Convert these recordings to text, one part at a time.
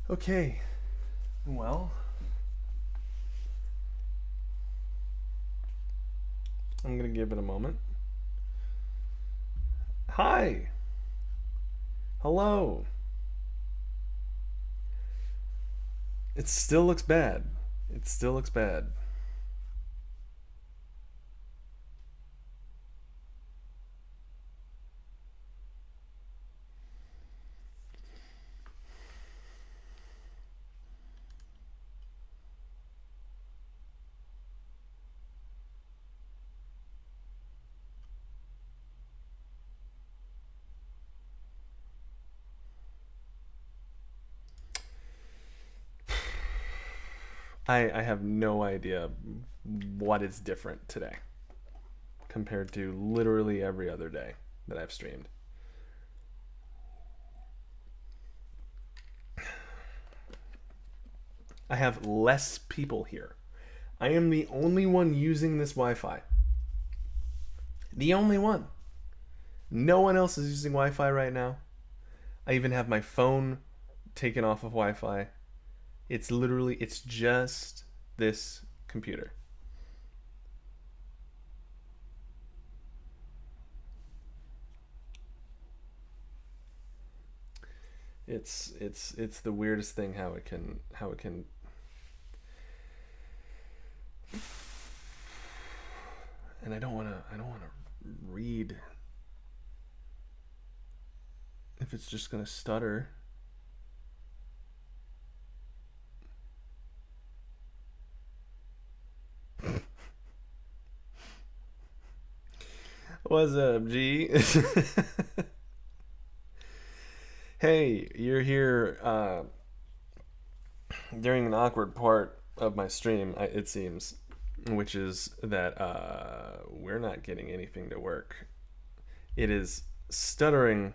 Okay, well, I'm gonna give it a moment. Hi! Hello! It still looks bad. It still looks bad. I have no idea what is different today compared to literally every other day that I've streamed. I have less people here. I am the only one using this Wi Fi. The only one. No one else is using Wi Fi right now. I even have my phone taken off of Wi Fi. It's just this computer. It's the weirdest thing how it can and I don't wanna read if it's just gonna stutter. What's up, G? Hey, you're here during an awkward part of my stream, it seems, which is that we're not getting anything to work. It is stuttering.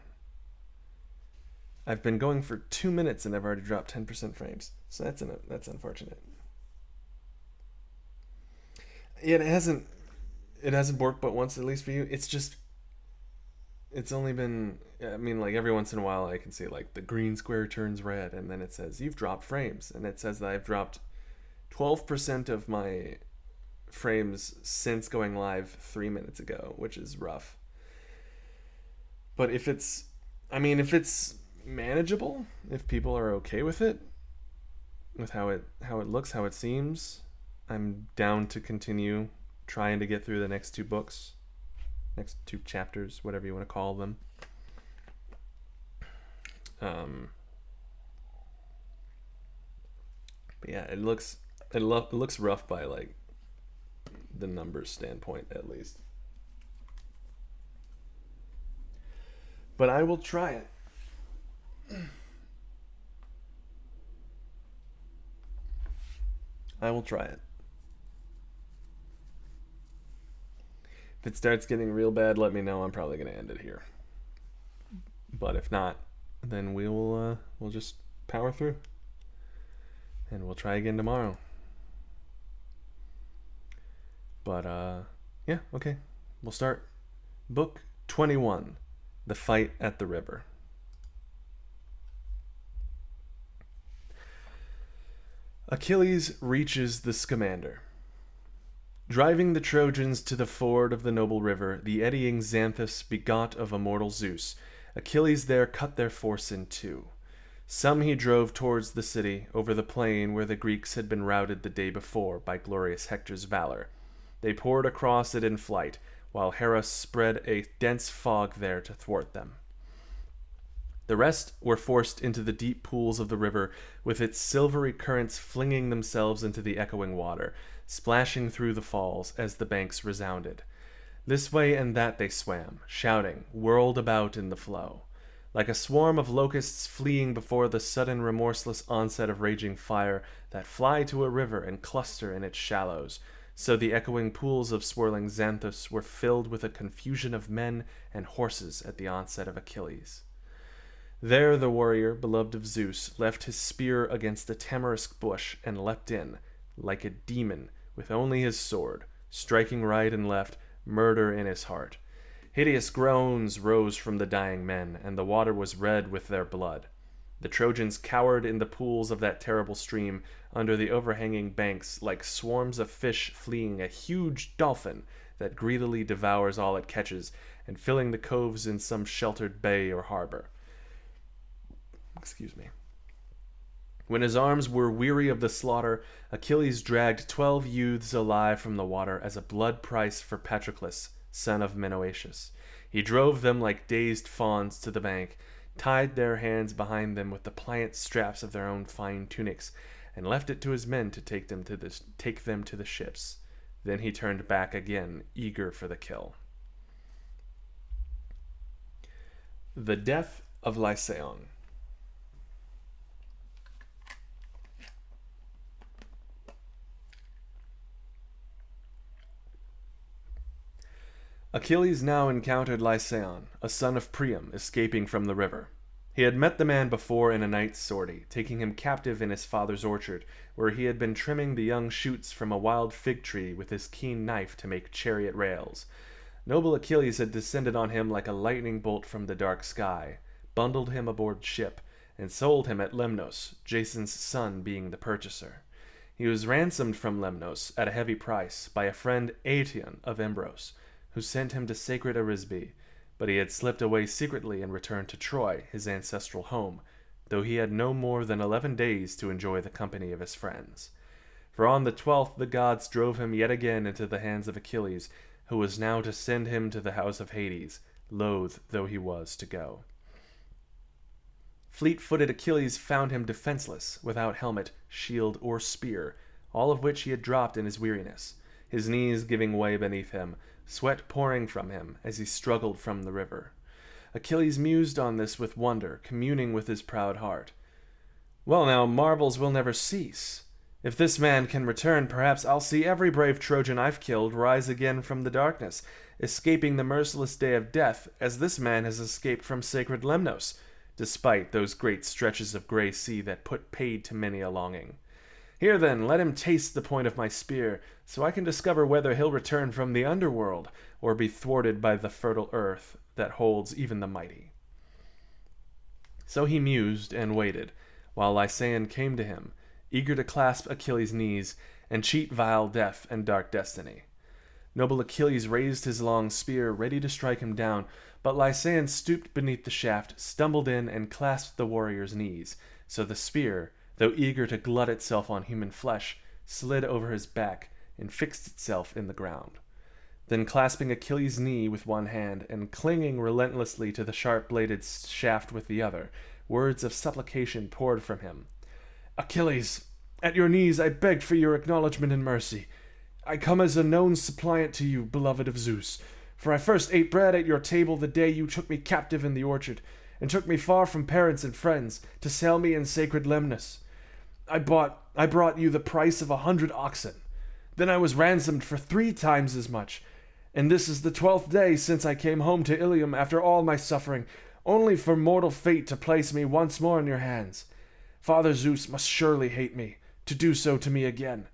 I've been going for 2 minutes and I've already dropped 10% frames, so that's unfortunate. Yeah, it hasn't worked but once at least for you. It's only been, I mean, like every once in a while I can see like the green square turns red and then it says you've dropped frames, and it says that I've dropped 12% of my frames since going live 3 minutes ago, which is rough. But if it's manageable, if people are okay with it, with how it looks, how it seems, I'm down to continue trying to get through the next two books, next two chapters, whatever you want to call them. Um, but yeah, it looks rough by like the numbers standpoint at least. But I will try it. I will try it. If it starts getting real bad, let me know. I'm probably gonna end it here. But if not, then we'll just power through, and we'll try again tomorrow. But yeah, okay. We'll start book 21, The Fight at the River. Achilles reaches the Scamander. Driving the Trojans to the ford of the noble river, the eddying Xanthus begot of immortal Zeus, Achilles there cut their force in two. Some he drove towards the city, over the plain where the Greeks had been routed the day before by glorious Hector's valor. They poured across it in flight, while Hera spread a dense fog there to thwart them. The rest were forced into the deep pools of the river, with its silvery currents flinging themselves into the echoing water, splashing through the falls as the banks resounded. This way and that they swam, shouting, whirled about in the flow. Like a swarm of locusts fleeing before the sudden remorseless onset of raging fire that fly to a river and cluster in its shallows, so the echoing pools of swirling Xanthus were filled with a confusion of men and horses at the onset of Achilles. There the warrior, beloved of Zeus, left his spear against a tamarisk bush and leapt in, like a demon, with only his sword, striking right and left, murder in his heart. Hideous groans rose from the dying men, and the water was red with their blood. The Trojans cowered in the pools of that terrible stream, under the overhanging banks, like swarms of fish fleeing a huge dolphin that greedily devours all it catches, and filling the coves in some sheltered bay or harbor. Excuse me. When his arms were weary of the slaughter, Achilles dragged 12 youths alive from the water as a blood price for Patroclus, son of Menoetius. He drove them like dazed fawns to the bank, tied their hands behind them with the pliant straps of their own fine tunics, and left it to his men to take them to the ships. Then he turned back again, eager for the kill. The death of Lycaon. Achilles now encountered Lycaon, a son of Priam, escaping from the river. He had met the man before in a night's sortie, taking him captive in his father's orchard, where he had been trimming the young shoots from a wild fig tree with his keen knife to make chariot rails. Noble Achilles had descended on him like a lightning bolt from the dark sky, bundled him aboard ship, and sold him at Lemnos, Jason's son being the purchaser. He was ransomed from Lemnos at a heavy price by a friend Aetion of Imbros, who sent him to sacred Arisbe, but he had slipped away secretly and returned to Troy, his ancestral home, though he had no more than 11 days to enjoy the company of his friends. For on the 12th the gods drove him yet again into the hands of Achilles, who was now to send him to the house of Hades, loath though he was to go. Fleet-footed Achilles found him defenseless, without helmet, shield, or spear, all of which he had dropped in his weariness, his knees giving way beneath him, sweat pouring from him as he struggled from the river. Achilles mused on this with wonder, communing with his proud heart. Well now, marvels will never cease. If this man can return, perhaps I'll see every brave Trojan I've killed rise again from the darkness, escaping the merciless day of death, as this man has escaped from sacred Lemnos, despite those great stretches of grey sea that put paid to many a longing. Here then, let him taste the point of my spear, so I can discover whether he'll return from the underworld, or be thwarted by the fertile earth that holds even the mighty. So he mused and waited, while Lycaon came to him, eager to clasp Achilles' knees, and cheat vile death and dark destiny. Noble Achilles raised his long spear, ready to strike him down, but Lycaon stooped beneath the shaft, stumbled in, and clasped the warrior's knees, so the spear, though eager to glut itself on human flesh, slid over his back and fixed itself in the ground. Then clasping Achilles' knee with one hand, and clinging relentlessly to the sharp-bladed shaft with the other, words of supplication poured from him. "Achilles, at your knees I beg for your acknowledgment and mercy. I come as a known suppliant to you, beloved of Zeus, for I first ate bread at your table the day you took me captive in the orchard, and took me far from parents and friends, to sell me in sacred Lemnos. I brought you the price of 100 oxen. Then I was ransomed for 3 times as much, and this is the 12th day since I came home to Ilium after all my suffering, only for mortal fate to place me once more in your hands. Father Zeus must surely hate me, to do so to me again.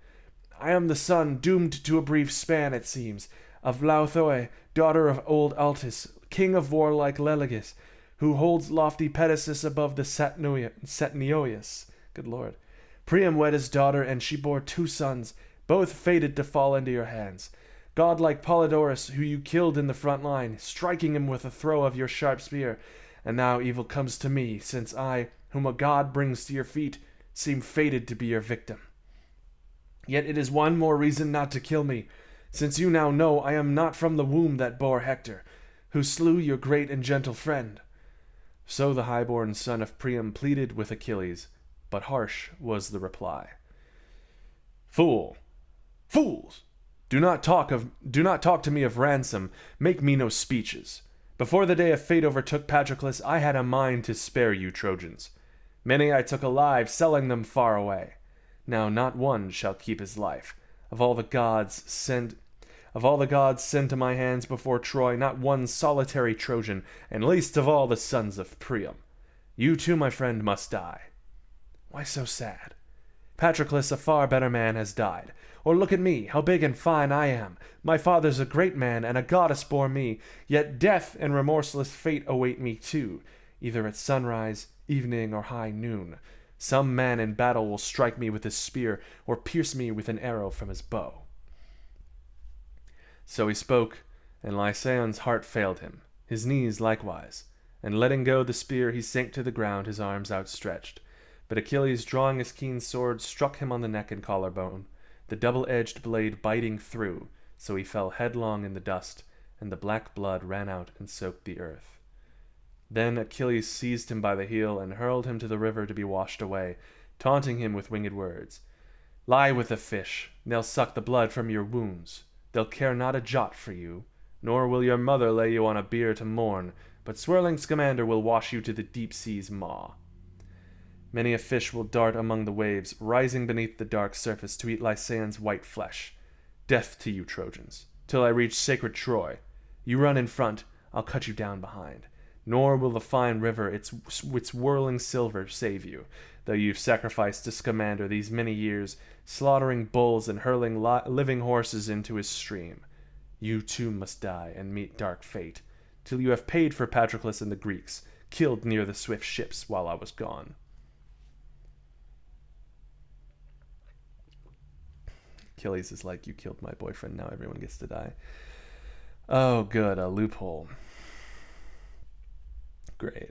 I am the son, doomed to a brief span, it seems, of Lauthoe, daughter of old Altis, king of warlike Lelegus, who holds lofty pedestus above the Satnioius. Good Lord. Priam wed his daughter, and she bore 2 sons, both fated to fall into your hands. Godlike Polydorus, who you killed in the front line, striking him with a throw of your sharp spear. And now evil comes to me, since I, whom a god brings to your feet, seem fated to be your victim. Yet it is one more reason not to kill me, since you now know I am not from the womb that bore Hector, who slew your great and gentle friend." So the high-born son of Priam pleaded with Achilles, but harsh was the reply. "Fool! Fools! Do not talk to me of ransom, make me no speeches. Before the day of fate overtook Patroclus, I had a mind to spare you Trojans. Many I took alive, selling them far away. Now not one shall keep his life. Of all the gods sent to my hands before Troy, not one solitary Trojan, and least of all the sons of Priam. You too, my friend, must die. Why so sad? Patroclus, a far better man, has died. Or look at me, how big and fine I am. My father's a great man, and a goddess bore me, yet death and remorseless fate await me too. either at sunrise, evening, or high noon. Some man in battle will strike me with his spear, or pierce me with an arrow from his bow." So he spoke, and Lysaon's heart failed him, his knees likewise, and letting go the spear he sank to the ground, his arms outstretched. But Achilles, drawing his keen sword, struck him on the neck and collarbone, the double-edged blade biting through, so he fell headlong in the dust, and the black blood ran out and soaked the earth. Then Achilles seized him by the heel and hurled him to the river to be washed away, taunting him with winged words. "Lie with the fish, they'll suck the blood from your wounds. They'll care not a jot for you, nor will your mother lay you on a bier to mourn, but swirling Scamander will wash you to the deep sea's maw. Many a fish will dart among the waves, rising beneath the dark surface to eat Lysaon's white flesh. Death to you, Trojans, till I reach sacred Troy. You run in front, I'll cut you down behind. Nor will the fine river its whirling silver save you, though you've sacrificed to Scamander these many years, slaughtering bulls and hurling living horses into his stream. You too must die and meet dark fate, till you have paid for Patroclus and the Greeks, killed near the swift ships while I was gone." Achilles is like, "You killed my boyfriend, now everyone gets to die." Oh, good, a loophole. Great.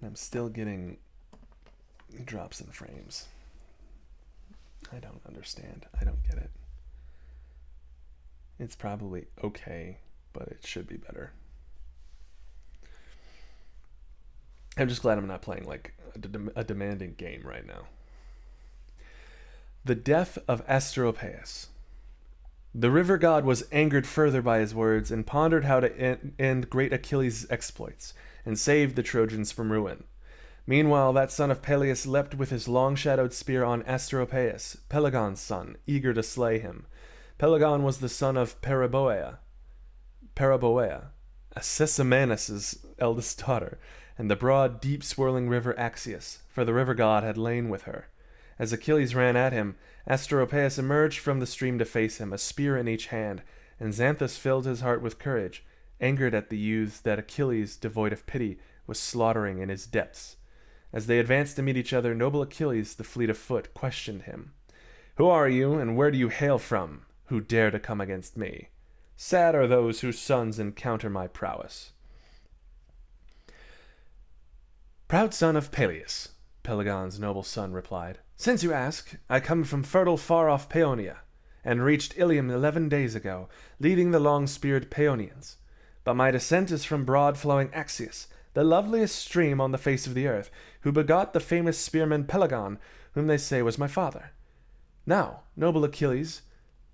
I'm still getting drops in frames. I don't understand. I don't get it. It's probably okay, but it should be better. I'm just glad I'm not playing like a demanding game right now. The death of Asteropaeus. The river god was angered further by his words and pondered how to end great Achilles' exploits and save the Trojans from ruin. Meanwhile, that son of Peleus leapt with his long-shadowed spear on Asteropaeus, Pelagon's son, eager to slay him. Pelagon was the son of Paraboea, Acessimanus' eldest daughter, and the broad, deep-swirling river Axius, for the river god had lain with her. As Achilles ran at him, Asteropaeus emerged from the stream to face him, a spear in each hand, and Xanthus filled his heart with courage, angered at the youths that Achilles, devoid of pity, was slaughtering in his depths. As they advanced to meet each other, noble Achilles, the fleet of foot, questioned him. "Who are you, and where do you hail from, who dare to come against me? Sad are those whose sons encounter my prowess." "Proud son of Peleus," Pelagon's noble son replied. "Since you ask, I come from fertile far-off Paeonia, and reached Ilium 11 days ago, leading the long-speared Paeonians. But my descent is from broad-flowing Axius, the loveliest stream on the face of the earth, who begot the famous spearman Pelagon, whom they say was my father. Now, noble Achilles,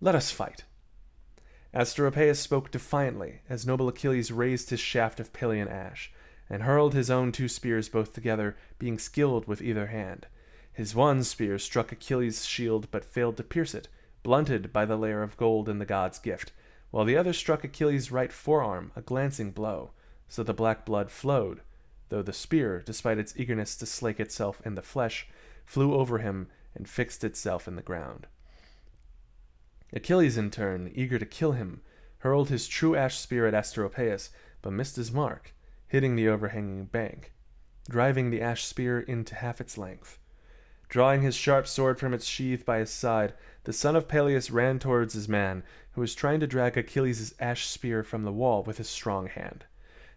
let us fight." Asteropaeus spoke defiantly, as noble Achilles raised his shaft of Pelian ash, and hurled his own 2 spears both together, being skilled with either hand. His one spear struck Achilles' shield but failed to pierce it, blunted by the layer of gold in the god's gift, while the other struck Achilles' right forearm, a glancing blow, so the black blood flowed, though the spear, despite its eagerness to slake itself in the flesh, flew over him and fixed itself in the ground. Achilles, in turn, eager to kill him, hurled his true ash spear at Asteropaeus, but missed his mark, hitting the overhanging bank, driving the ash spear into half its length. Drawing his sharp sword from its sheath by his side, the son of Peleus ran towards his man, who was trying to drag Achilles' ash spear from the wall with his strong hand.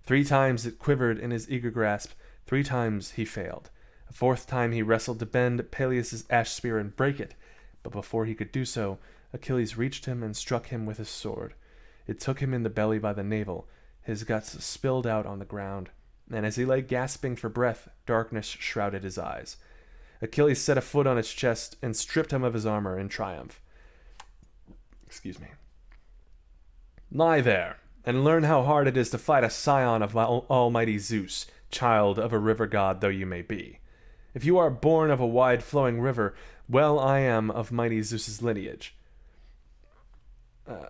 3 times it quivered in his eager grasp, 3 times he failed. A 4th time he wrestled to bend Peleus' ash spear and break it, but before he could do so, Achilles reached him and struck him with his sword. It took him in the belly by the navel, his guts spilled out on the ground, and as he lay gasping for breath, darkness shrouded his eyes. Achilles set a foot on his chest and stripped him of his armor in triumph. "Lie there, and learn how hard it is to fight a scion of almighty Zeus, child of a river god though you may be. If you are born of a wide-flowing river, well I am of mighty Zeus's lineage.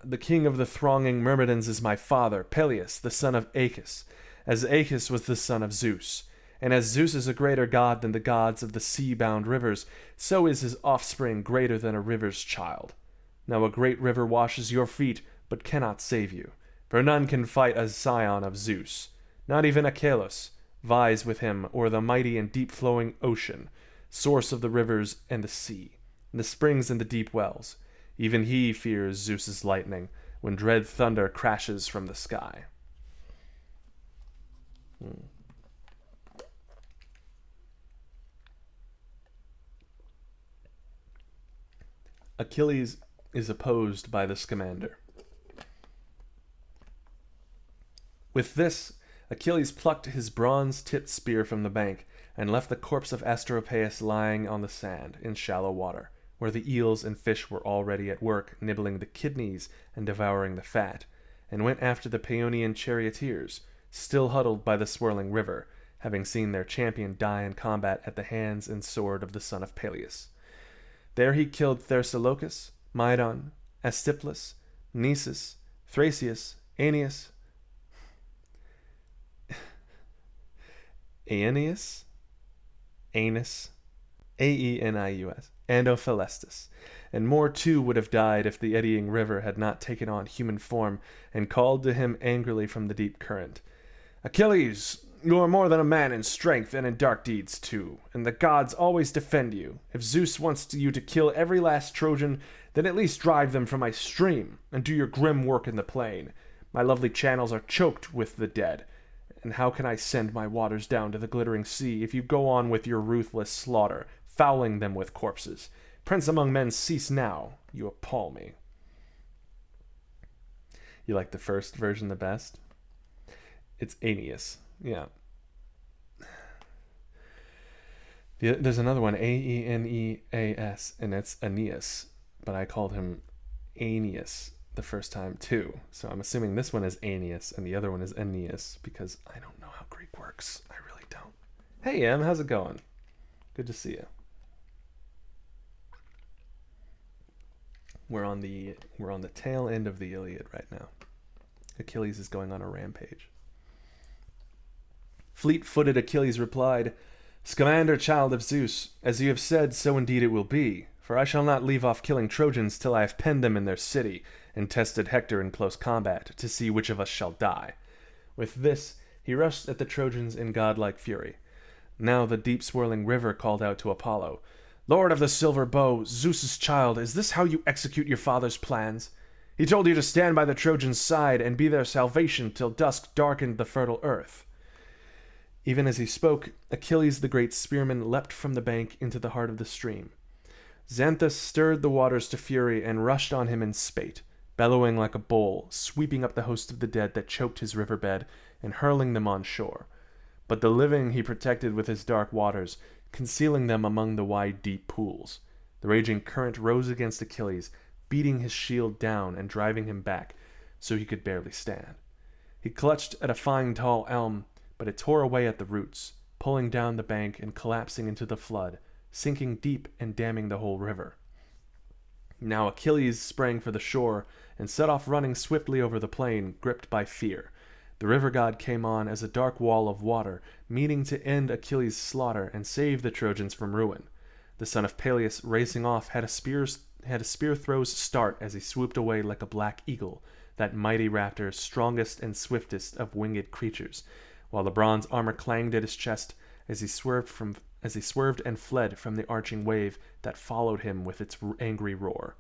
The king of the thronging Myrmidons is my father, Peleus, the son of Aeacus, as Aeacus was the son of Zeus, And as Zeus is a greater god than the gods of the sea-bound rivers, so is his offspring greater than a river's child. Now a great river washes your feet, but cannot save you, for none can fight a scion of Zeus. Not even Achelous vies with him o'er the mighty and deep-flowing ocean, source of the rivers and the sea, and the springs and the deep wells. Even he fears Zeus's lightning, when dread thunder crashes from the sky. Achilles is opposed by the Scamander. With this, Achilles plucked his bronze-tipped spear from the bank and left the corpse of Asteropaeus lying on the sand in shallow water, where the eels and fish were already at work nibbling the kidneys and devouring the fat, and went after the Paeonian charioteers, still huddled by the swirling river, having seen their champion die in combat at the hands and sword of the son of Peleus. There he killed Thersilochus, Mydon, Astyplus, Nisus, Thracius, Aeneas, Aeneas, Aeneas, Aenius, and Ophelestus, and more too would have died if the eddying river had not taken on human form and called to him angrily from the deep current. Achilles, you are more than a man in strength and in dark deeds too, and the gods always defend you. If Zeus wants you to kill every last Trojan, then at least drive them from my stream, and do your grim work in the plain. My lovely channels are choked with the dead, and how can I send my waters down to the glittering sea if you go on with your ruthless slaughter, fouling them with corpses? Prince among men, cease now. You appall me. You like the first version the best? It's Aeneas. Yeah. There's another one, Aeneas, and it's Aeneas, but I called him Aeneas the first time too. So I'm assuming this one is Aeneas and the other one is Aeneas, because I don't know how Greek works. I really don't. Hey Em, how's it going? Good to see you. We're on the tail end of the Iliad right now. Achilles is going on a rampage. Fleet-footed Achilles replied, Scamander, child of Zeus, as you have said, so indeed it will be. For I shall not leave off killing Trojans till I have penned them in their city, and tested Hector in close combat, to see which of us shall die. With this, he rushed at the Trojans in godlike fury. Now the deep-swirling river called out to Apollo, Lord of the silver bow, Zeus's child, is this how you execute your father's plans? He told you to stand by the Trojans' side and be their salvation till dusk darkened the fertile earth. Even as he spoke, Achilles the great spearman leapt from the bank into the heart of the stream. Xanthus stirred the waters to fury and rushed on him in spate, bellowing like a bull, sweeping up the host of the dead that choked his riverbed and hurling them on shore. But the living he protected with his dark waters, concealing them among the wide deep pools. The raging current rose against Achilles, beating his shield down and driving him back, so he could barely stand. He clutched at a fine tall elm, but it tore away at the roots, pulling down the bank and collapsing into the flood, sinking deep and damming the whole river. Now Achilles sprang for the shore and set off running swiftly over the plain, gripped by fear. The river god came on as a dark wall of water, meaning to end Achilles' slaughter and save the Trojans from ruin. The son of Peleus, racing off, had a spear throw's start as he swooped away like a black eagle, that mighty raptor, strongest and swiftest of winged creatures, while the bronze armor clanged at his chest as he swerved and fled from the arching wave that followed him with its angry roar.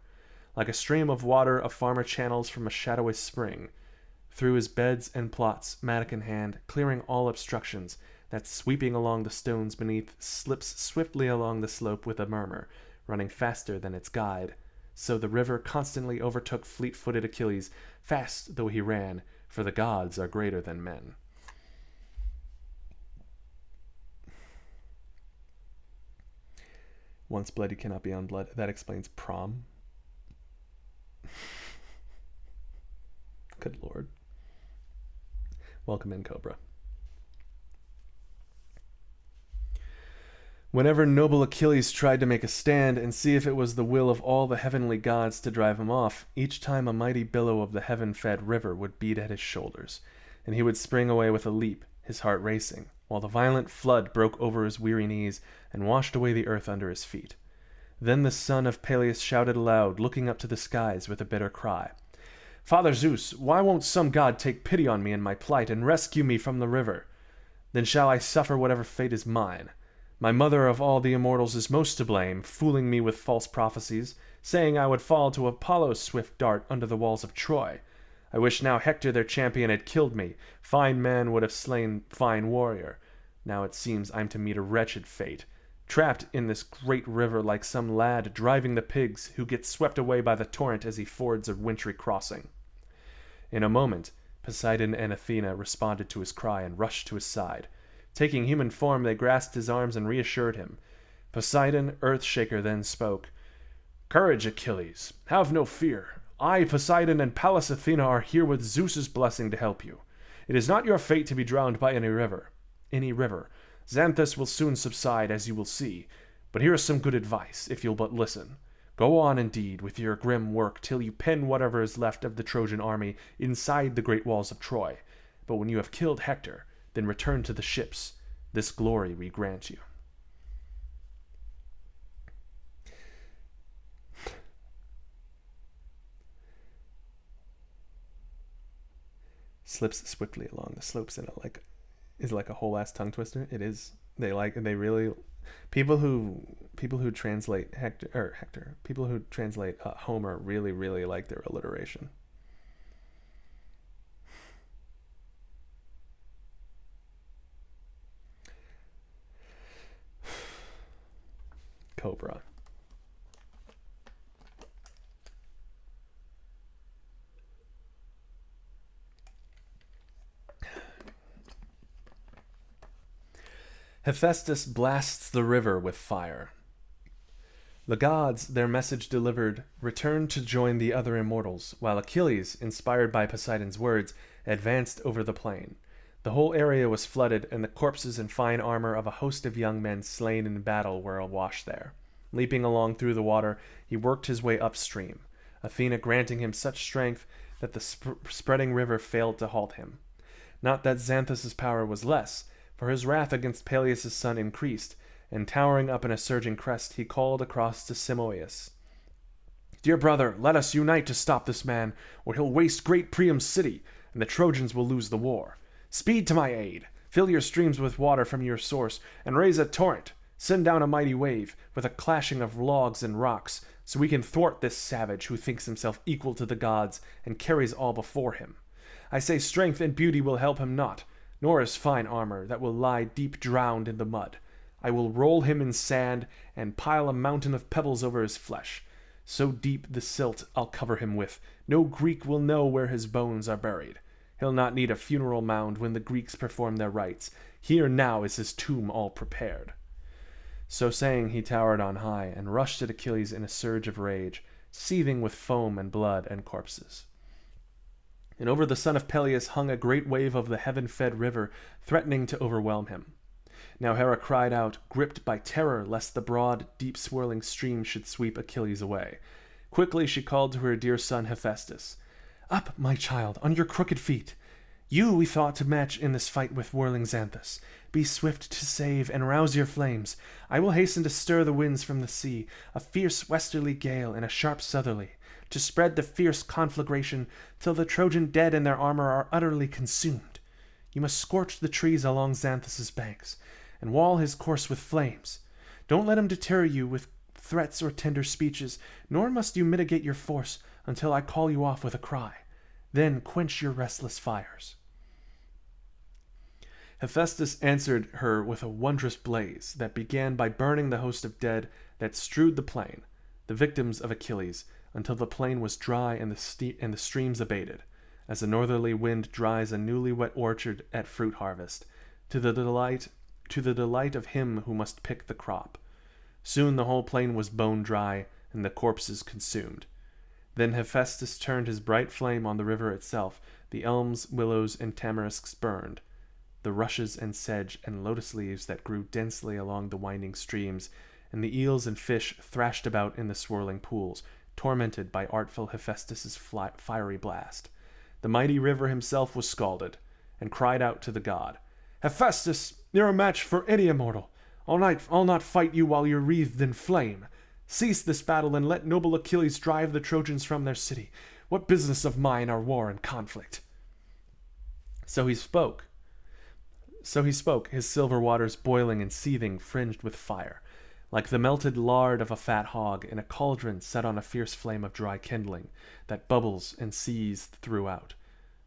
Like a stream of water a farmer channels from a shadowy spring, through his beds and plots, mattock in hand, clearing all obstructions, that sweeping along the stones beneath slips swiftly along the slope with a murmur, running faster than its guide. So the river constantly overtook fleet-footed Achilles, fast though he ran, for the gods are greater than men. Once blood, you cannot be on blood. That explains prom. Good lord. Welcome in, Cobra. Whenever noble Achilles tried to make a stand and see if it was the will of all the heavenly gods to drive him off, each time a mighty billow of the heaven-fed river would beat at his shoulders, and he would spring away with a leap, his heart racing. while the violent flood broke over his weary knees and washed away the earth under his feet. Then the son of Peleus shouted aloud, looking up to the skies with a bitter cry. "Father Zeus, why won't some god take pity on me in my plight and rescue me from the river? Then shall I suffer whatever fate is mine. My mother of all the immortals is most to blame, fooling me with false prophecies, saying I would fall to Apollo's swift dart under the walls of Troy. I wish now Hector their champion had killed me. Fine man would have slain fine warrior. Now it seems I'm to meet a wretched fate, trapped in this great river like some lad driving the pigs who gets swept away by the torrent as he fords a wintry crossing." In a moment, Poseidon and Athena responded to his cry and rushed to his side. Taking human form, they grasped his arms and reassured him. Poseidon, Earthshaker, then spoke. "Courage, Achilles. Have no fear. I, Poseidon, and Pallas Athena are here with Zeus's blessing to help you. It is not your fate to be drowned by any river. Xanthus will soon subside, as you will see. But here is some good advice, if you'll but listen. Go on, indeed, with your grim work till you pen whatever is left of the Trojan army inside the great walls of Troy. But when you have killed Hector, then return to the ships. This glory we grant you." Slips swiftly along the slopes in it is like a whole ass tongue twister. It is. They really people who translate people who translate Homer really like their alliteration. Cobra. Hephaestus blasts the river with fire. The gods, their message delivered, returned to join the other immortals, while Achilles, inspired by Poseidon's words, advanced over the plain. The whole area was flooded, and the corpses and fine armor of a host of young men slain in battle were awash there. Leaping along through the water, he worked his way upstream, Athena granting him such strength that the spreading river failed to halt him. Not that Xanthus' power was less, for his wrath against Peleus' son increased, and towering up in a surging crest, he called across to Simoeus. "Dear brother, let us unite to stop this man, or he'll waste great Priam's city, and the Trojans will lose the war. Speed to my aid! Fill your streams with water from your source, and raise a torrent. Send down a mighty wave, with a clashing of logs and rocks, so we can thwart this savage who thinks himself equal to the gods, and carries all before him. I say strength and beauty will help him not, nor his fine armor, that will lie deep drowned in the mud. I will roll him in sand, and pile a mountain of pebbles over his flesh. So deep the silt I'll cover him with, no Greek will know where his bones are buried. He'll not need a funeral mound when the Greeks perform their rites. Here now is his tomb all prepared." So saying, he towered on high, and rushed at Achilles in a surge of rage, seething with foam and blood and corpses. And over the son of Peleus hung a great wave of the heaven-fed river, threatening to overwhelm him. Now Hera cried out, gripped by terror lest the broad, deep-swirling stream should sweep Achilles away. Quickly she called to her dear son Hephaestus. "Up, my child, on your crooked feet! You we thought to match in this fight with whirling Xanthus. Be swift to save and rouse your flames. I will hasten to stir the winds from the sea, a fierce westerly gale and a sharp southerly, to spread the fierce conflagration till the Trojan dead and their armor are utterly consumed. You must scorch the trees along Xanthus' banks, and wall his course with flames. Don't let him deter you with threats or tender speeches, nor must you mitigate your force until I call you off with a cry. Then quench your restless fires." Hephaestus answered her with a wondrous blaze that began by burning the host of dead that strewed the plain, the victims of Achilles, until the plain was dry and the streams abated, as a northerly wind dries a newly wet orchard at fruit harvest, to the delight of him who must pick the crop. Soon the whole plain was bone dry, and the corpses consumed. Then Hephaestus turned his bright flame on the river itself. The elms, willows, and tamarisks burned. The rushes and sedge and lotus leaves that grew densely along the winding streams, and the eels and fish thrashed about in the swirling pools, tormented by artful Hephaestus' fiery blast. The mighty river himself was scalded, and cried out to the god, "Hephaestus, You're a match for any immortal. I'll not fight you while you're wreathed in flame. Cease this battle and let noble Achilles drive the Trojans from their city. What business of mine are war and conflict?" So he spoke, his silver waters boiling and seething, fringed with fire, like the melted lard of a fat hog in a cauldron set on a fierce flame of dry kindling that bubbles and seethed throughout.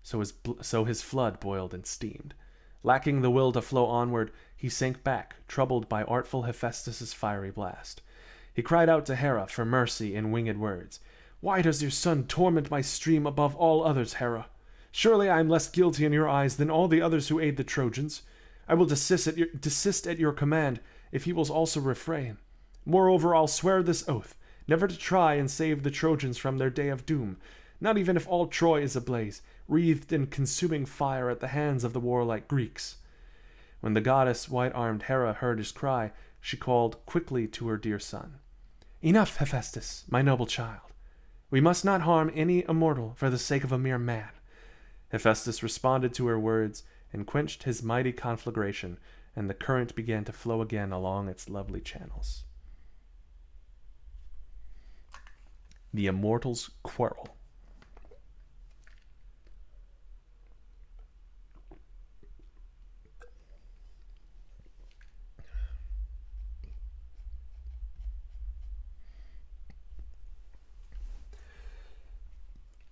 So his flood boiled and steamed. Lacking the will to flow onward, he sank back, troubled by artful Hephaestus' fiery blast. He cried out to Hera for mercy in winged words. "Why does your son torment my stream above all others, Hera? Surely I am less guilty in your eyes than all the others who aid the Trojans. I will desist at your command if he will also refrain. Moreover, I'll swear this oath, never to try and save the Trojans from their day of doom, not even if all Troy is ablaze, wreathed in consuming fire at the hands of the warlike Greeks." When the goddess white-armed Hera heard his cry, she called quickly to her dear son. "Enough, Hephaestus, my noble child. We must not harm any immortal for the sake of a mere man." Hephaestus responded to her words and quenched his mighty conflagration, and the current began to flow again along its lovely channels. The immortals quarrel.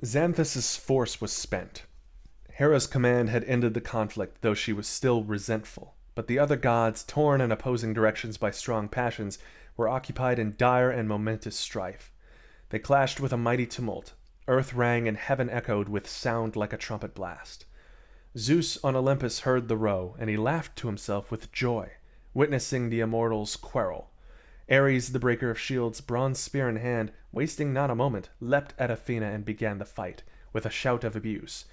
Xanthus' force was spent. Hera's command had ended the conflict, though she was still resentful. But the other gods, torn in opposing directions by strong passions, were occupied in dire and momentous strife. They clashed with a mighty tumult. Earth rang and heaven echoed with sound like a trumpet blast. Zeus on Olympus heard the row, and he laughed to himself with joy, witnessing the immortals quarrel. Ares, the breaker of shields, bronze spear in hand, wasting not a moment, leapt at Athena and began the fight, with a shout of abuse.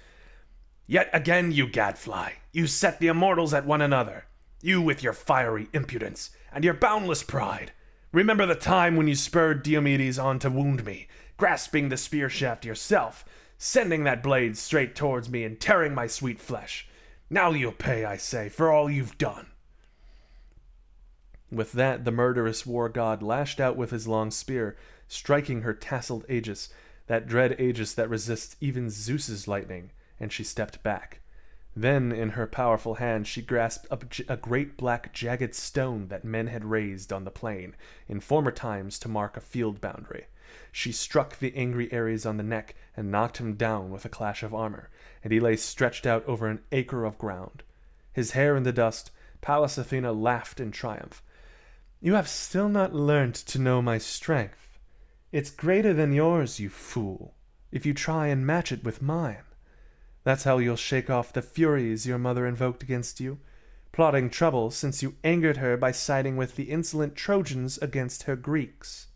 "Yet again, you gadfly, you set the immortals at one another. You with your fiery impudence, and your boundless pride. Remember the time when you spurred Diomedes on to wound me, grasping the spear shaft yourself, sending that blade straight towards me and tearing my sweet flesh. Now you'll pay, I say, for all you've done." With that, the murderous war god lashed out with his long spear, striking her tasseled Aegis, that dread Aegis that resists even Zeus's lightning, and she stepped back. Then, in her powerful hand, she grasped a great black jagged stone that men had raised on the plain in former times to mark a field boundary. She struck the angry Ares on the neck and knocked him down with a clash of armor, and he lay stretched out over an acre of ground. His hair in the dust, Pallas Athena laughed in triumph. "You have still not learnt to know my strength. It's greater than yours, you fool, if you try and match it with mine. That's how you'll shake off the furies your mother invoked against you, plotting trouble since you angered her by siding with the insolent Trojans against her Greeks."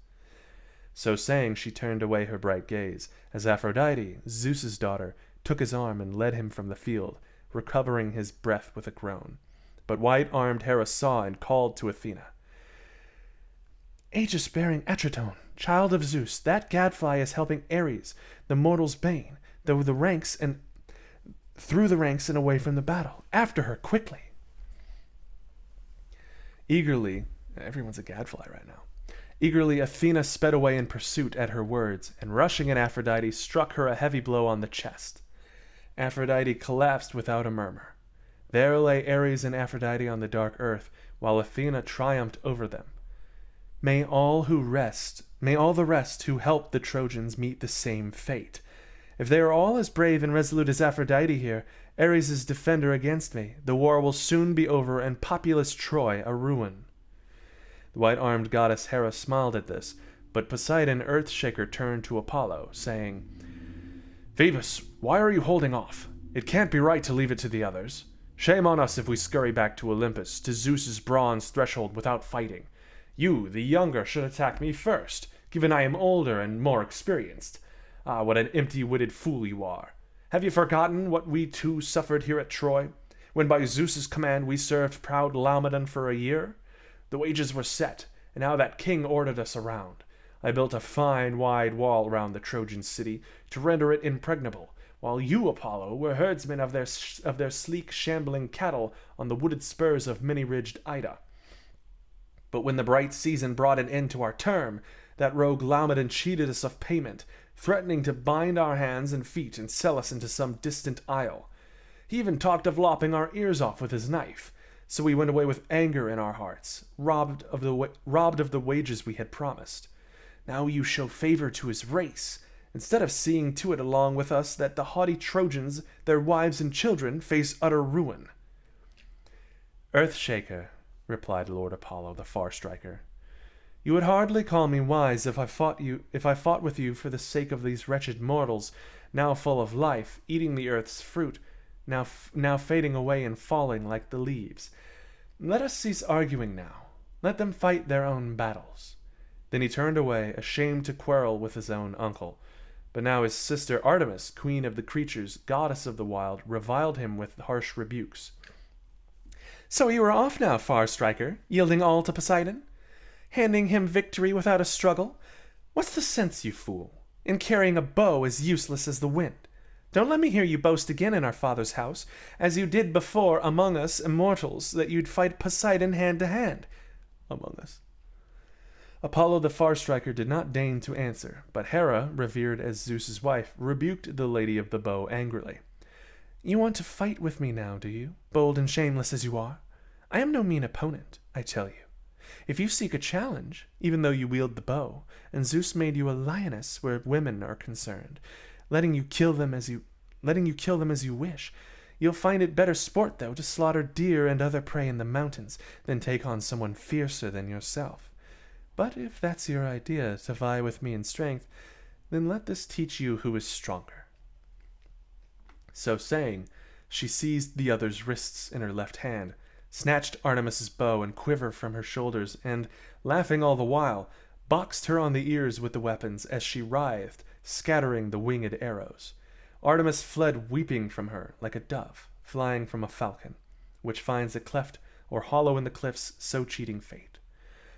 So saying, she turned away her bright gaze, as Aphrodite, Zeus's daughter, took his arm and led him from the field, recovering his breath with a groan. But white-armed Hera saw and called to Athena. "Aegis-bearing Atritone, child of Zeus, that gadfly is helping Ares, the mortal's bane, through the ranks and away from the battle. After her, quickly." Eagerly, everyone's a gadfly right now. Eagerly, Athena sped away in pursuit at her words, and rushing at Aphrodite, struck her a heavy blow on the chest. Aphrodite collapsed without a murmur. There lay Ares and Aphrodite on the dark earth, while Athena triumphed over them. May all the rest who helped the Trojans meet the same fate. If they are all as brave and resolute as Aphrodite here, Ares' defender against me, the war will soon be over and populous Troy a ruin." The white-armed goddess Hera smiled at this, but Poseidon Earthshaker turned to Apollo, saying, "Phoebus, why are you holding off? It can't be right to leave it to the others. Shame on us if we scurry back to Olympus, to Zeus's bronze threshold without fighting. You, the younger, should attack me first, given I am older and more experienced. Ah, what an empty-witted fool you are. Have you forgotten what we two suffered here at Troy, when by Zeus's command we served proud Laomedon for a year? The wages were set, and now that king ordered us around. I built a fine, wide wall around the Trojan city to render it impregnable, while you, Apollo, were herdsmen of their sleek, shambling cattle on the wooded spurs of many-ridged Ida. But when the bright season brought an end to our term, that rogue Laomedon cheated us of payment, threatening to bind our hands and feet and sell us into some distant isle. He even talked of lopping our ears off with his knife. So we went away with anger in our hearts, robbed of the wages we had promised. Now you show favor to his race, instead of seeing to it along with us that the haughty Trojans, their wives and children, face utter ruin." "Earthshaker," replied Lord Apollo, the far-striker, "you would hardly call me wise if I fought with you for the sake of these wretched mortals, now full of life, eating the earth's fruit, now fading away and falling like the leaves. Let us cease arguing now. Let them fight their own battles." Then he turned away, ashamed to quarrel with his own uncle. But now his sister Artemis, queen of the creatures, goddess of the wild, reviled him with harsh rebukes. "So you are off now, far-striker, yielding all to Poseidon? Handing him victory without a struggle? What's the sense, you fool, in carrying a bow as useless as the wind? Don't let me hear you boast again in our father's house, as you did before among us immortals, that you'd fight Poseidon hand to hand. Among us." Apollo the far-striker did not deign to answer, but Hera, revered as Zeus's wife, rebuked the lady of the bow angrily. "You want to fight with me now, do you, bold and shameless as you are? I am no mean opponent, I tell you. If you seek a challenge, even though you wield the bow, and Zeus made you a lioness where women are concerned, letting you kill them as you wish, you'll find it better sport, though, to slaughter deer and other prey in the mountains than take on someone fiercer than yourself. But if that's your idea, to vie with me in strength, then let this teach you who is stronger." So saying, she seized the other's wrists in her left hand, snatched Artemis's bow and quiver from her shoulders, and, laughing all the while, boxed her on the ears with the weapons as she writhed, scattering the winged arrows. Artemis fled weeping from her, like a dove flying from a falcon, which finds a cleft or hollow in the cliffs, so cheating fate.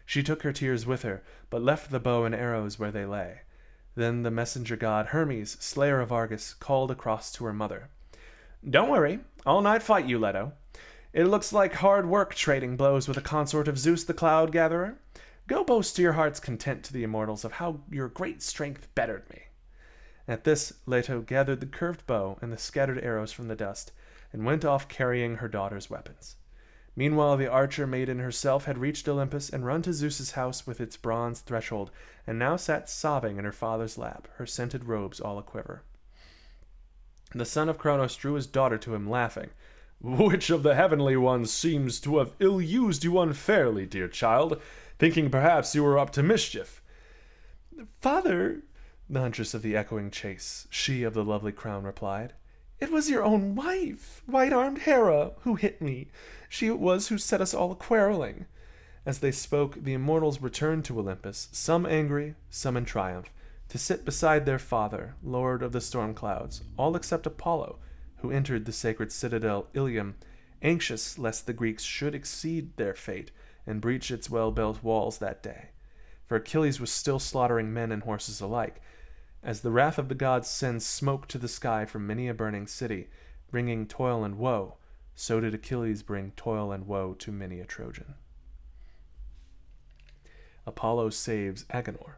She took her tears with her, but left the bow and arrows where they lay. Then the messenger god Hermes, slayer of Argus, called across to her mother. "Don't worry, I'll not fight you, Leto. It looks like hard work trading blows with a consort of Zeus the Cloud Gatherer. Go boast to your heart's content to the immortals of how your great strength bettered me." At this, Leto gathered the curved bow and the scattered arrows from the dust, and went off carrying her daughter's weapons. Meanwhile, the archer maiden herself had reached Olympus and run to Zeus's house with its bronze threshold, and now sat sobbing in her father's lap, her scented robes all a-quiver. The son of Cronos drew his daughter to him, laughing. "Which of the heavenly ones seems to have ill-used you unfairly, dear child, thinking perhaps you were up to mischief?" "Father," the huntress of the echoing chase, she of the lovely crown, replied, "it was your own wife, white-armed Hera, who hit me. She it was who set us all a-quarreling." As they spoke, the immortals returned to Olympus, some angry, some in triumph, to sit beside their father, lord of the storm clouds, all except Apollo, who entered the sacred citadel Ilium, anxious lest the Greeks should exceed their fate and breach its well-built walls that day. For Achilles was still slaughtering men and horses alike. As the wrath of the gods sends smoke to the sky from many a burning city, bringing toil and woe, so did Achilles bring toil and woe to many a Trojan. Apollo saves Agenor.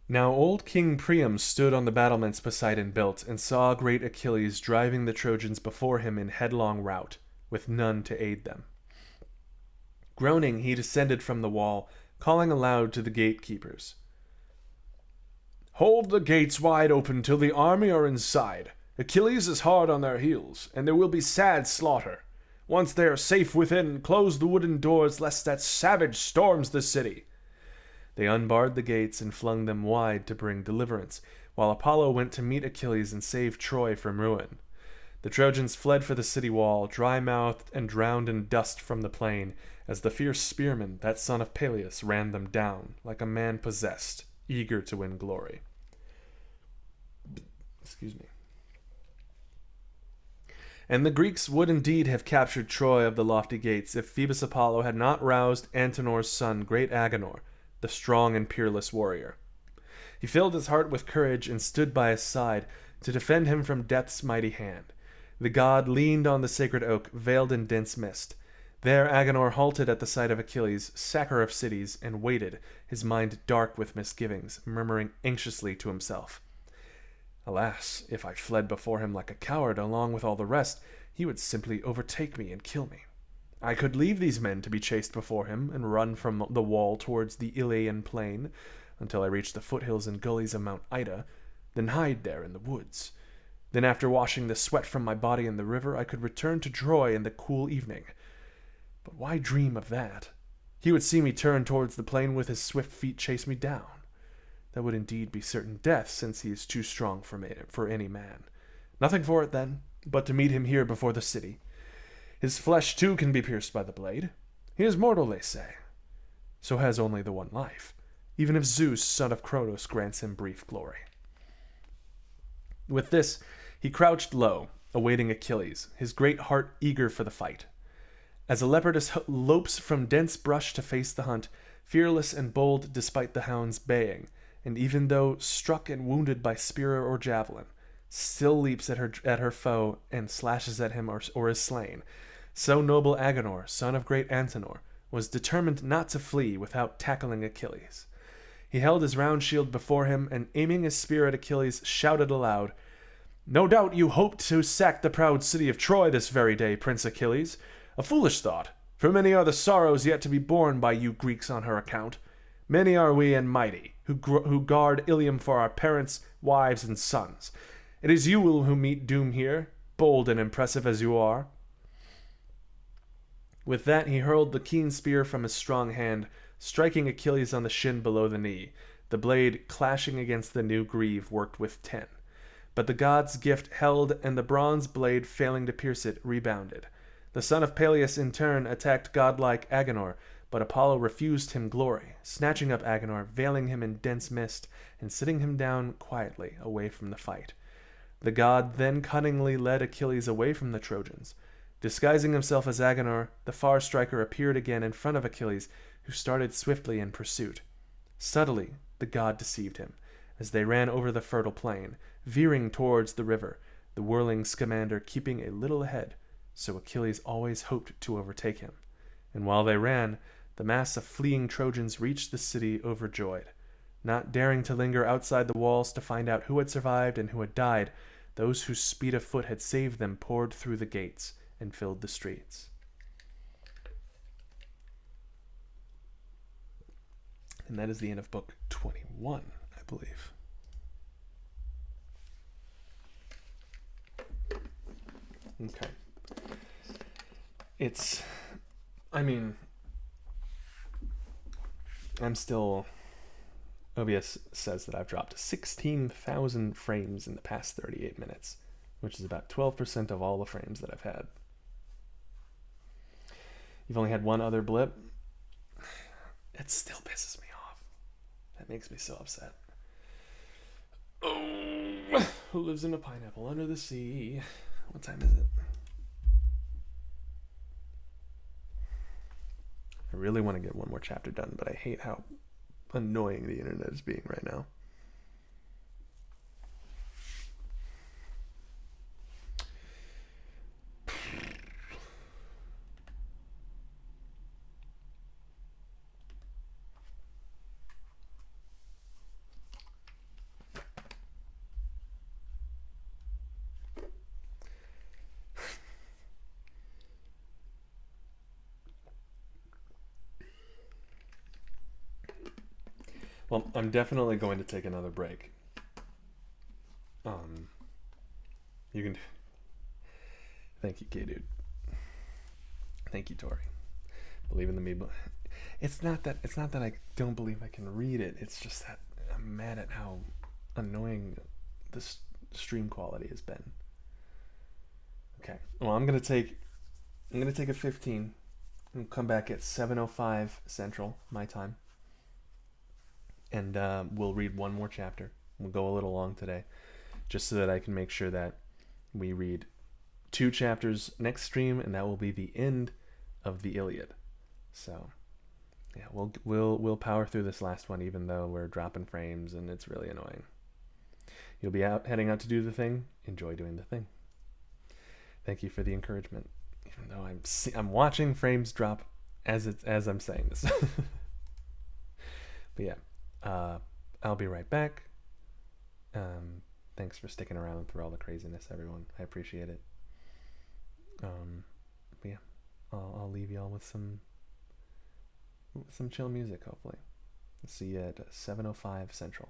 Now old King Priam stood on the battlements Poseidon built, and saw great Achilles driving the Trojans before him in headlong rout, with none to aid them. Groaning, he descended from the wall, calling aloud to the gatekeepers. "Hold the gates wide open till the army are inside. Achilles is hard on their heels, and there will be sad slaughter. Once they are safe within, close the wooden doors, lest that savage storms the city." They unbarred the gates and flung them wide to bring deliverance, while Apollo went to meet Achilles and save Troy from ruin. The Trojans fled for the city wall, dry-mouthed and drowned in dust from the plain, as the fierce spearman, that son of Peleus, ran them down, like a man possessed, eager to win glory. And the Greeks would indeed have captured Troy of the lofty gates if Phoebus Apollo had not roused Antenor's son, great Agenor, the strong and peerless warrior. He filled his heart with courage and stood by his side to defend him from death's mighty hand. The god leaned on the sacred oak, veiled in dense mist. There Agenor halted at the sight of Achilles, sacker of cities, and waited, his mind dark with misgivings, murmuring anxiously to himself. Alas, if I fled before him like a coward along with all the rest, he would simply overtake me and kill me. I could leave these men to be chased before him and run from the wall towards the Ilian plain until I reached the foothills and gullies of Mount Ida, then hide there in the woods. Then after washing the sweat from my body in the river, I could return to Troy in the cool evening. But why dream of that? He would see me turn towards the plain with his swift feet chase me down. That would indeed be certain death, since he is too strong for any man. Nothing for it, then, but to meet him here before the city. His flesh, too, can be pierced by the blade. He is mortal, they say. So has only the one life, even if Zeus, son of Cronos, grants him brief glory. With this, he crouched low, awaiting Achilles, his great heart eager for the fight. As a leopardess lopes from dense brush to face the hunt, fearless and bold despite the hound's baying, and even though struck and wounded by spear or javelin, still leaps at her foe and slashes at him or is slain. So noble Agenor, son of great Antenor, was determined not to flee without tackling Achilles. He held his round shield before him, and aiming his spear at Achilles, shouted aloud, "No doubt you hoped to sack the proud city of Troy this very day, Prince Achilles. A foolish thought, for many are the sorrows yet to be borne by you Greeks on her account. Many are we and mighty, who guard Ilium for our parents, wives, and sons. It is you who meet doom here, bold and impressive as you are." With that he hurled the keen spear from his strong hand, striking Achilles on the shin below the knee, the blade clashing against the new greave worked with tin. But the god's gift held, and the bronze blade, failing to pierce it, rebounded. The son of Peleus in turn attacked godlike Agenor, but Apollo refused him glory, snatching up Agenor, veiling him in dense mist, and sitting him down quietly away from the fight. The god then cunningly led Achilles away from the Trojans. Disguising himself as Agenor, the far striker appeared again in front of Achilles, who started swiftly in pursuit. Subtly, the god deceived him, as they ran over the fertile plain, veering towards the river, the whirling Scamander keeping a little ahead, so Achilles always hoped to overtake him. And while they ran, the mass of fleeing Trojans reached the city overjoyed. Not daring to linger outside the walls to find out who had survived and who had died, those whose speed of foot had saved them poured through the gates and filled the streets. And that is the end of book 21, I believe. Okay. OBS says that I've dropped 16,000 frames in the past 38 minutes, which is about 12% of all the frames that I've had. You've only had one other blip. It still pisses me off. That makes me so upset. Oh, who lives in a pineapple under the sea? What time is it? I really want to get one more chapter done, but I hate how annoying the internet is being right now. Well, I'm definitely going to take another break. You can. Thank you, K-Dude. Thank you, Tori. Believe in the me, but it's not that I don't believe I can read it. It's just that I'm mad at how annoying this stream quality has been. Okay. Well, I'm gonna take a 15 and come back at 7:05 Central, my time. And we'll read one more chapter. We'll go a little long today, just so that I can make sure that we read 2 chapters next stream, and that will be the end of the Iliad. So yeah, we'll power through this last one, even though we're dropping frames and it's really annoying. You'll be heading out to do the thing. Enjoy doing the thing. Thank you for the encouragement, even though I'm watching frames drop as I'm saying this. But yeah, I'll be right back. Thanks for sticking around through all the craziness, everyone. I appreciate it. But yeah, I'll leave y'all with some chill music, hopefully. See you at 7:05 Central.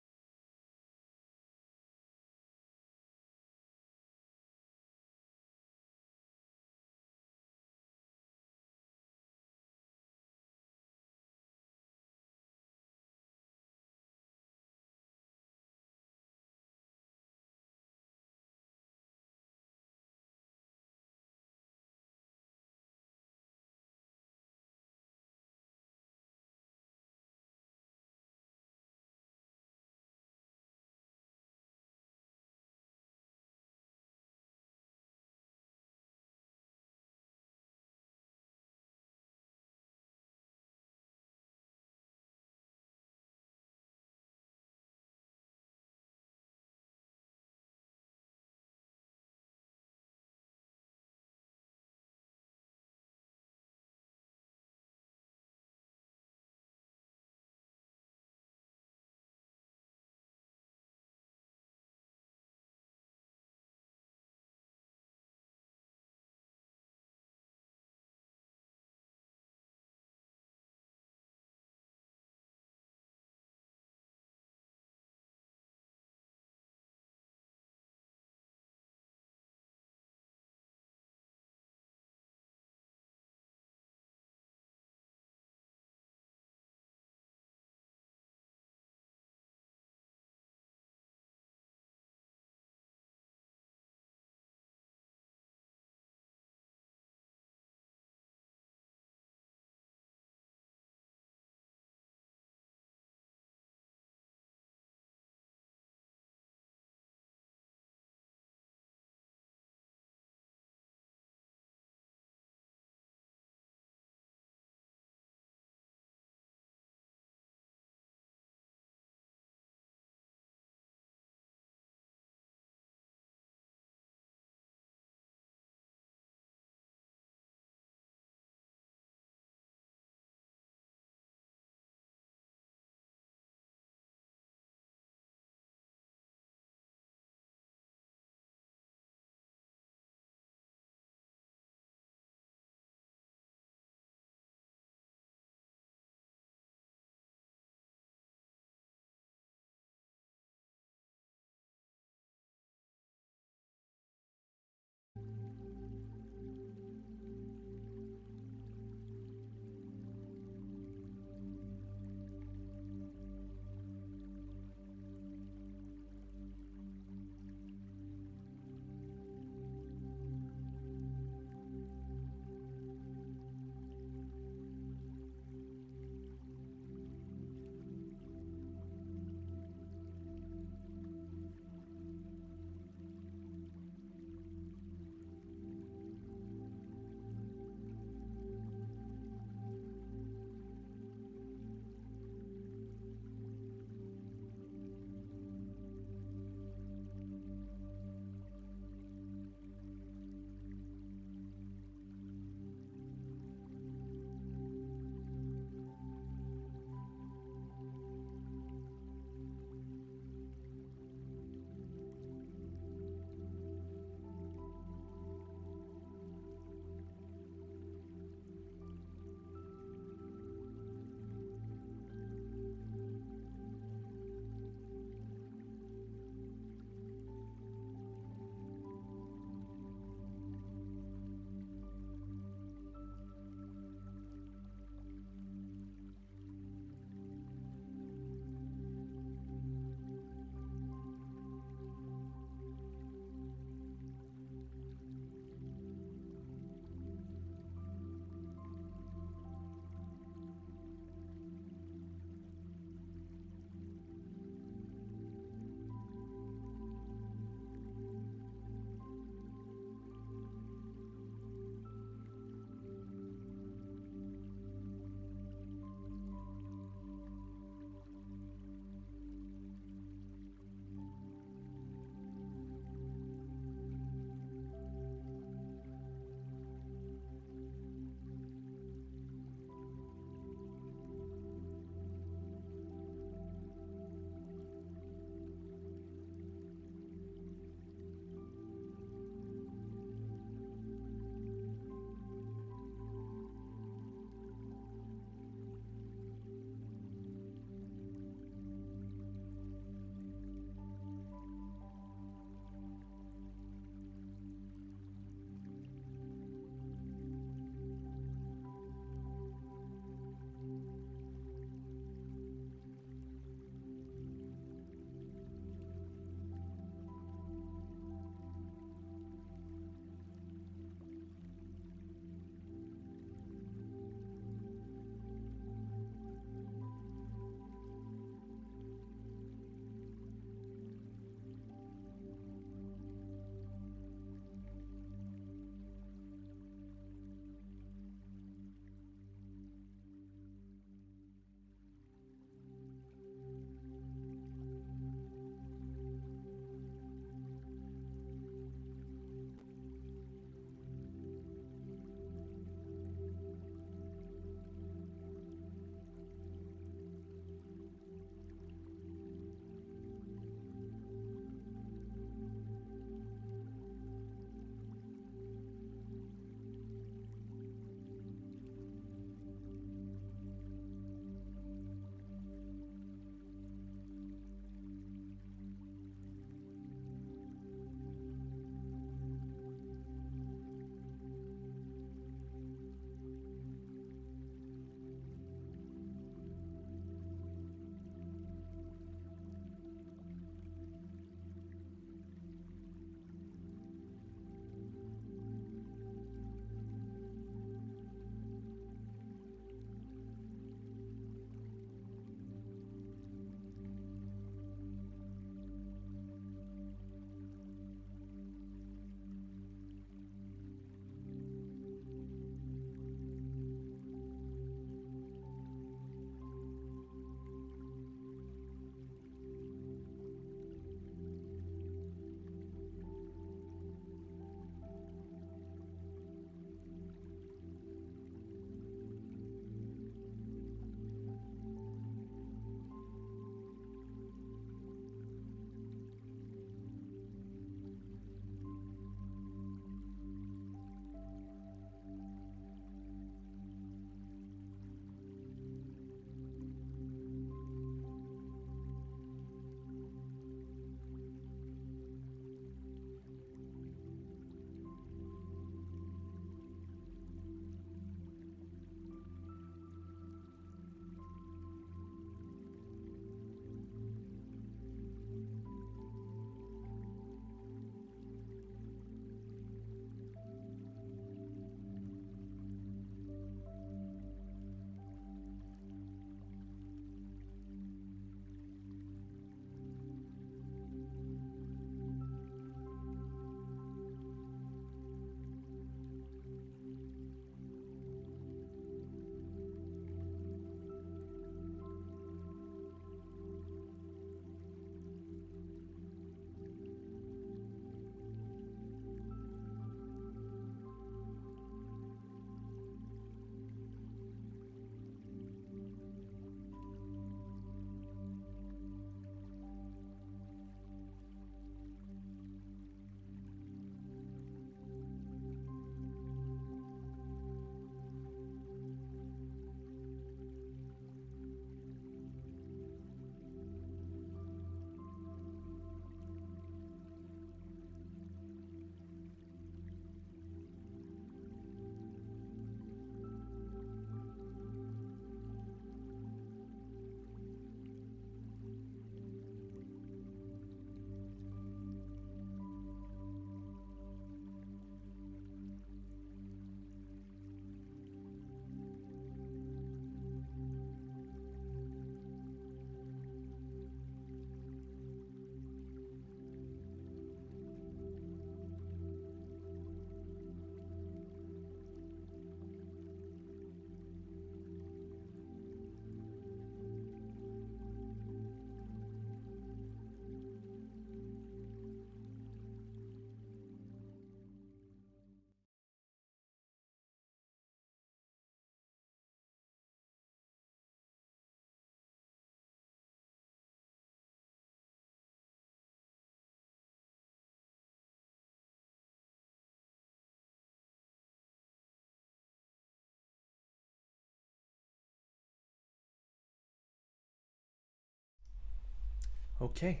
Okay.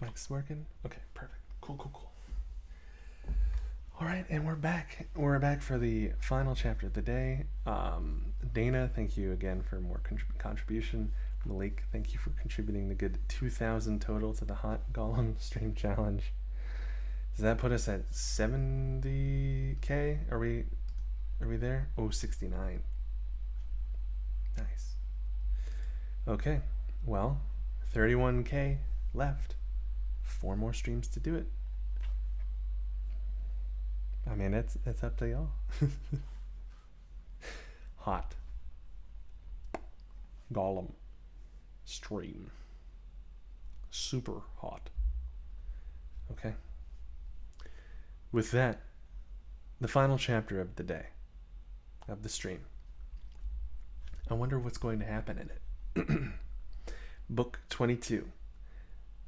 Mic's working? Okay, perfect. Cool. All right, and we're back. We're back for the final chapter of the day. Dana, thank you again for more contribution. Malik, thank you for contributing the good 2,000 total to the Hot Golem Stream Challenge. Does that put us at 70k? Are we there? Oh, 69. Nice. Okay, well, 31k left. 4 more streams to do it. I mean, it's up to y'all. Hot Golem Stream. Super hot. Okay. With that, the final chapter of the day, of the stream. I wonder what's going to happen in it. Book 22,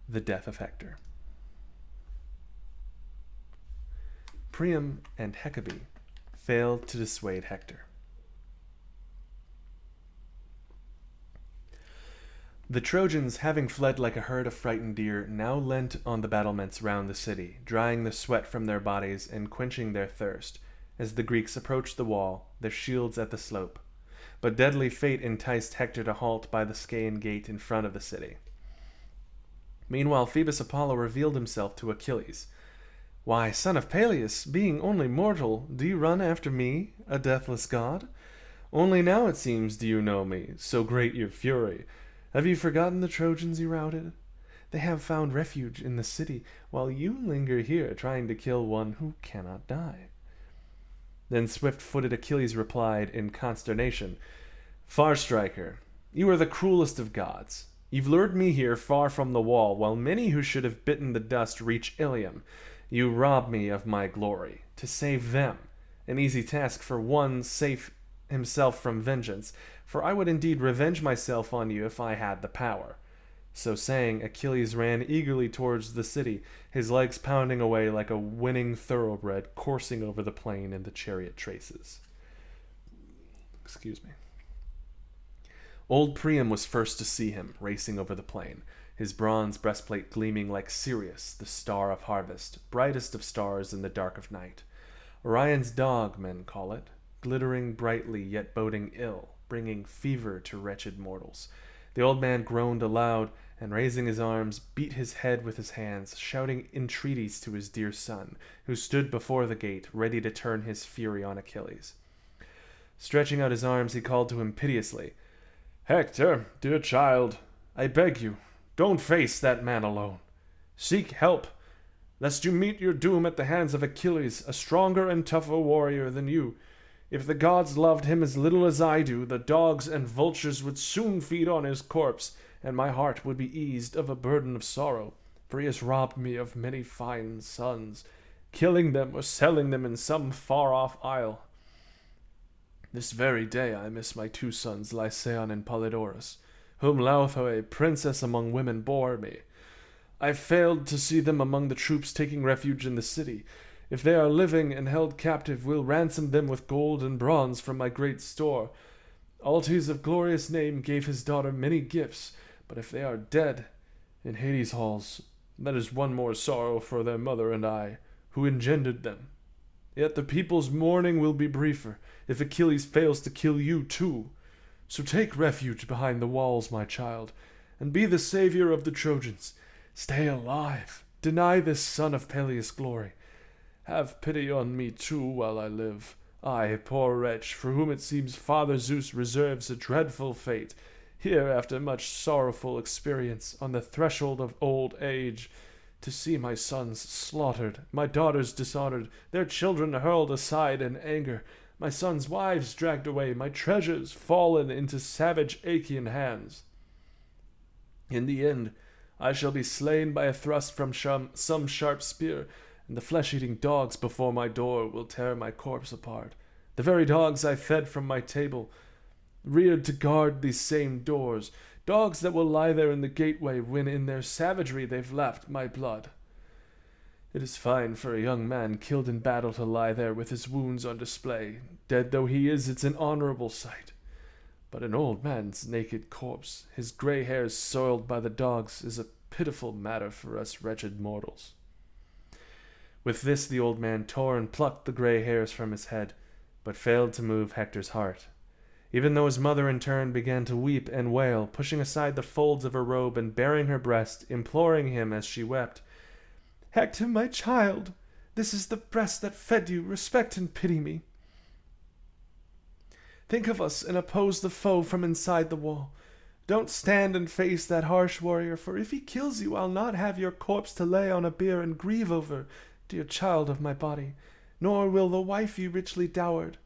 The Death of Hector. Priam and Hecabe failed to dissuade Hector. The Trojans, having fled like a herd of frightened deer, now leant on the battlements round the city, drying the sweat from their bodies and quenching their thirst, as the Greeks approached the wall, their shields at the slope. But deadly fate enticed Hector to halt by the Scaean gate in front of the city. Meanwhile, Phoebus Apollo revealed himself to Achilles. "Why, son of Peleus, being only mortal, do you run after me, a deathless god? Only now, it seems, do you know me, so great your fury. Have you forgotten the Trojans you routed? They have found refuge in the city, while you linger here trying to kill one who cannot die." Then swift-footed Achilles replied in consternation, "Far striker, you are the cruelest of gods. You've lured me here far from the wall, while many who should have bitten the dust reach Ilium. You rob me of my glory, to save them, an easy task for one safe himself from vengeance, for I would indeed revenge myself on you if I had the power." So saying, Achilles ran eagerly towards the city, his legs pounding away like a winning thoroughbred coursing over the plain in the chariot traces. Excuse me. Old Priam was first to see him, racing over the plain, his bronze breastplate gleaming like Sirius, the star of harvest, brightest of stars in the dark of night. Orion's dog, men call it, glittering brightly yet boding ill, bringing fever to wretched mortals. The old man groaned aloud, and raising his arms, beat his head with his hands, shouting entreaties to his dear son, who stood before the gate, ready to turn his fury on Achilles. Stretching out his arms, he called to him piteously, "Hector, dear child, I beg you, don't face that man alone. Seek help, lest you meet your doom at the hands of Achilles, a stronger and tougher warrior than you. If the gods loved him as little as I do, the dogs and vultures would soon feed on his corpse, and my heart would be eased of a burden of sorrow, for he has robbed me of many fine sons, killing them or selling them in some far-off isle. This very day I miss my 2 sons, Lycaon and Polydorus, whom Laothoe, princess among women, bore me. I failed to see them among the troops taking refuge in the city. If they are living and held captive, we'll ransom them with gold and bronze from my great store. Altes of glorious name gave his daughter many gifts, but if they are dead in Hades' halls, that is one more sorrow for their mother and I, who engendered them. Yet the people's mourning will be briefer, if Achilles fails to kill you too. So take refuge behind the walls, my child, and be the savior of the Trojans. Stay alive. Deny this son of Peleus glory. Have pity on me too while I live. I, poor wretch, for whom it seems Father Zeus reserves a dreadful fate, here after much sorrowful experience, on the threshold of old age, to see my sons slaughtered, my daughters dishonored, their children hurled aside in anger, my sons' wives dragged away, my treasures fallen into savage Achaean hands. In the end, I shall be slain by a thrust from some sharp spear, and the flesh-eating dogs before my door will tear my corpse apart. The very dogs I fed from my table, reared to guard these same doors, dogs that will lie there in the gateway when in their savagery they've lapped my blood. It is fine for a young man killed in battle to lie there with his wounds on display. Dead though he is, it's an honorable sight. But an old man's naked corpse, his grey hairs soiled by the dogs, is a pitiful matter for us wretched mortals." With this the old man tore and plucked the grey hairs from his head, but failed to move Hector's heart. Even though his mother in turn began to weep and wail, pushing aside the folds of her robe and baring her breast, imploring him as she wept, "Hector, my child, this is the breast that fed you. Respect and pity me. Think of us and oppose the foe from inside the wall. Don't stand and face that harsh warrior, for if he kills you, I'll not have your corpse to lay on a bier and grieve over, dear child of my body, nor will the wife you richly dowered.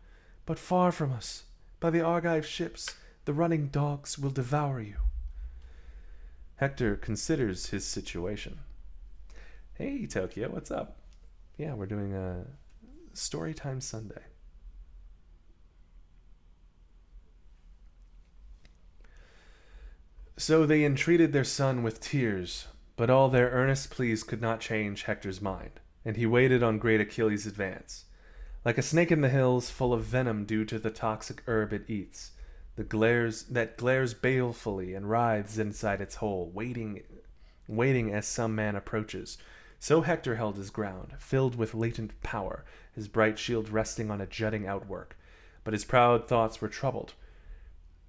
But far from us, by the Argive ships, the running dogs will devour you." Hector considers his situation. "Hey, Tokyo, what's up? Yeah, we're doing a Storytime Sunday." So they entreated their son with tears, but all their earnest pleas could not change Hector's mind, and he waited on great Achilles' advance. Like a snake in the hills, full of venom due to the toxic herb it eats, that glares balefully and writhes inside its hole, waiting as some man approaches. So Hector held his ground, filled with latent power, his bright shield resting on a jutting outwork. But his proud thoughts were troubled.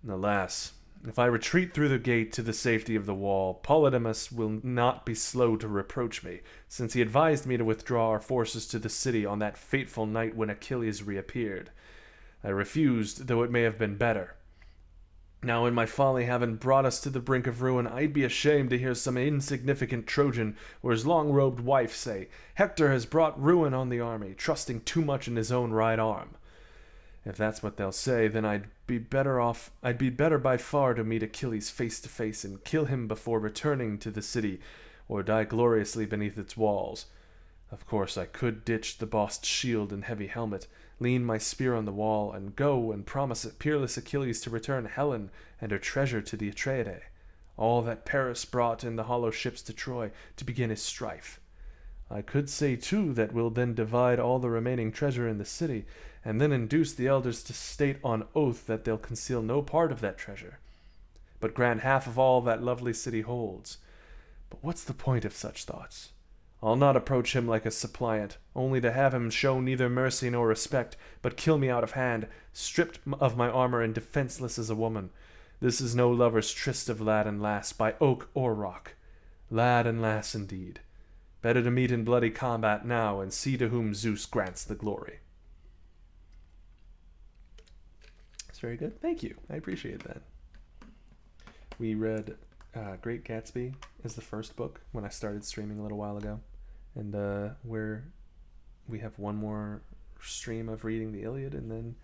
"Alas, if I retreat through the gate to the safety of the wall, Polydamas will not be slow to reproach me, since he advised me to withdraw our forces to the city on that fateful night when Achilles reappeared. I refused, though it may have been better. Now, in my folly, having brought us to the brink of ruin, I'd be ashamed to hear some insignificant Trojan or his long-robed wife say, 'Hector has brought ruin on the army, trusting too much in his own right arm.' If that's what they'll say, then I'd be better by far to meet Achilles face to face and kill him before returning to the city, or die gloriously beneath its walls. Of course, I could ditch the bossed shield and heavy helmet, lean my spear on the wall, and go and promise peerless Achilles to return Helen and her treasure to the Atreidae, all that Paris brought in the hollow ships to Troy, to begin his strife. I could say, too, that we'll then divide all the remaining treasure in the city, and then induce the elders to state on oath that they'll conceal no part of that treasure, but grant half of all that lovely city holds. But what's the point of such thoughts? I'll not approach him like a suppliant, only to have him show neither mercy nor respect, but kill me out of hand, stripped of my armor and defenseless as a woman. This is no lover's tryst of lad and lass by oak or rock. Lad and lass indeed. Better to meet in bloody combat now, and see to whom Zeus grants the glory." That's very good. Thank you. I appreciate that. We read Great Gatsby as the first book when I started streaming a little while ago. And we have one more stream of reading the Iliad, and then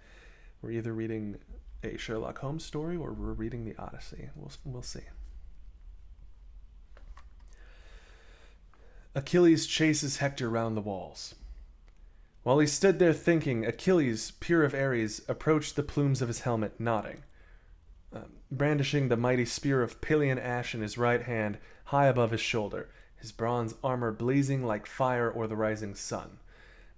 we're either reading a Sherlock Holmes story or we're reading the Odyssey. We'll see. Achilles chases Hector round the walls. While he stood there thinking, Achilles, peer of Ares, approached the plumes of his helmet, nodding, brandishing the mighty spear of Pelian ash in his right hand, high above his shoulder, his bronze armor blazing like fire or the rising sun.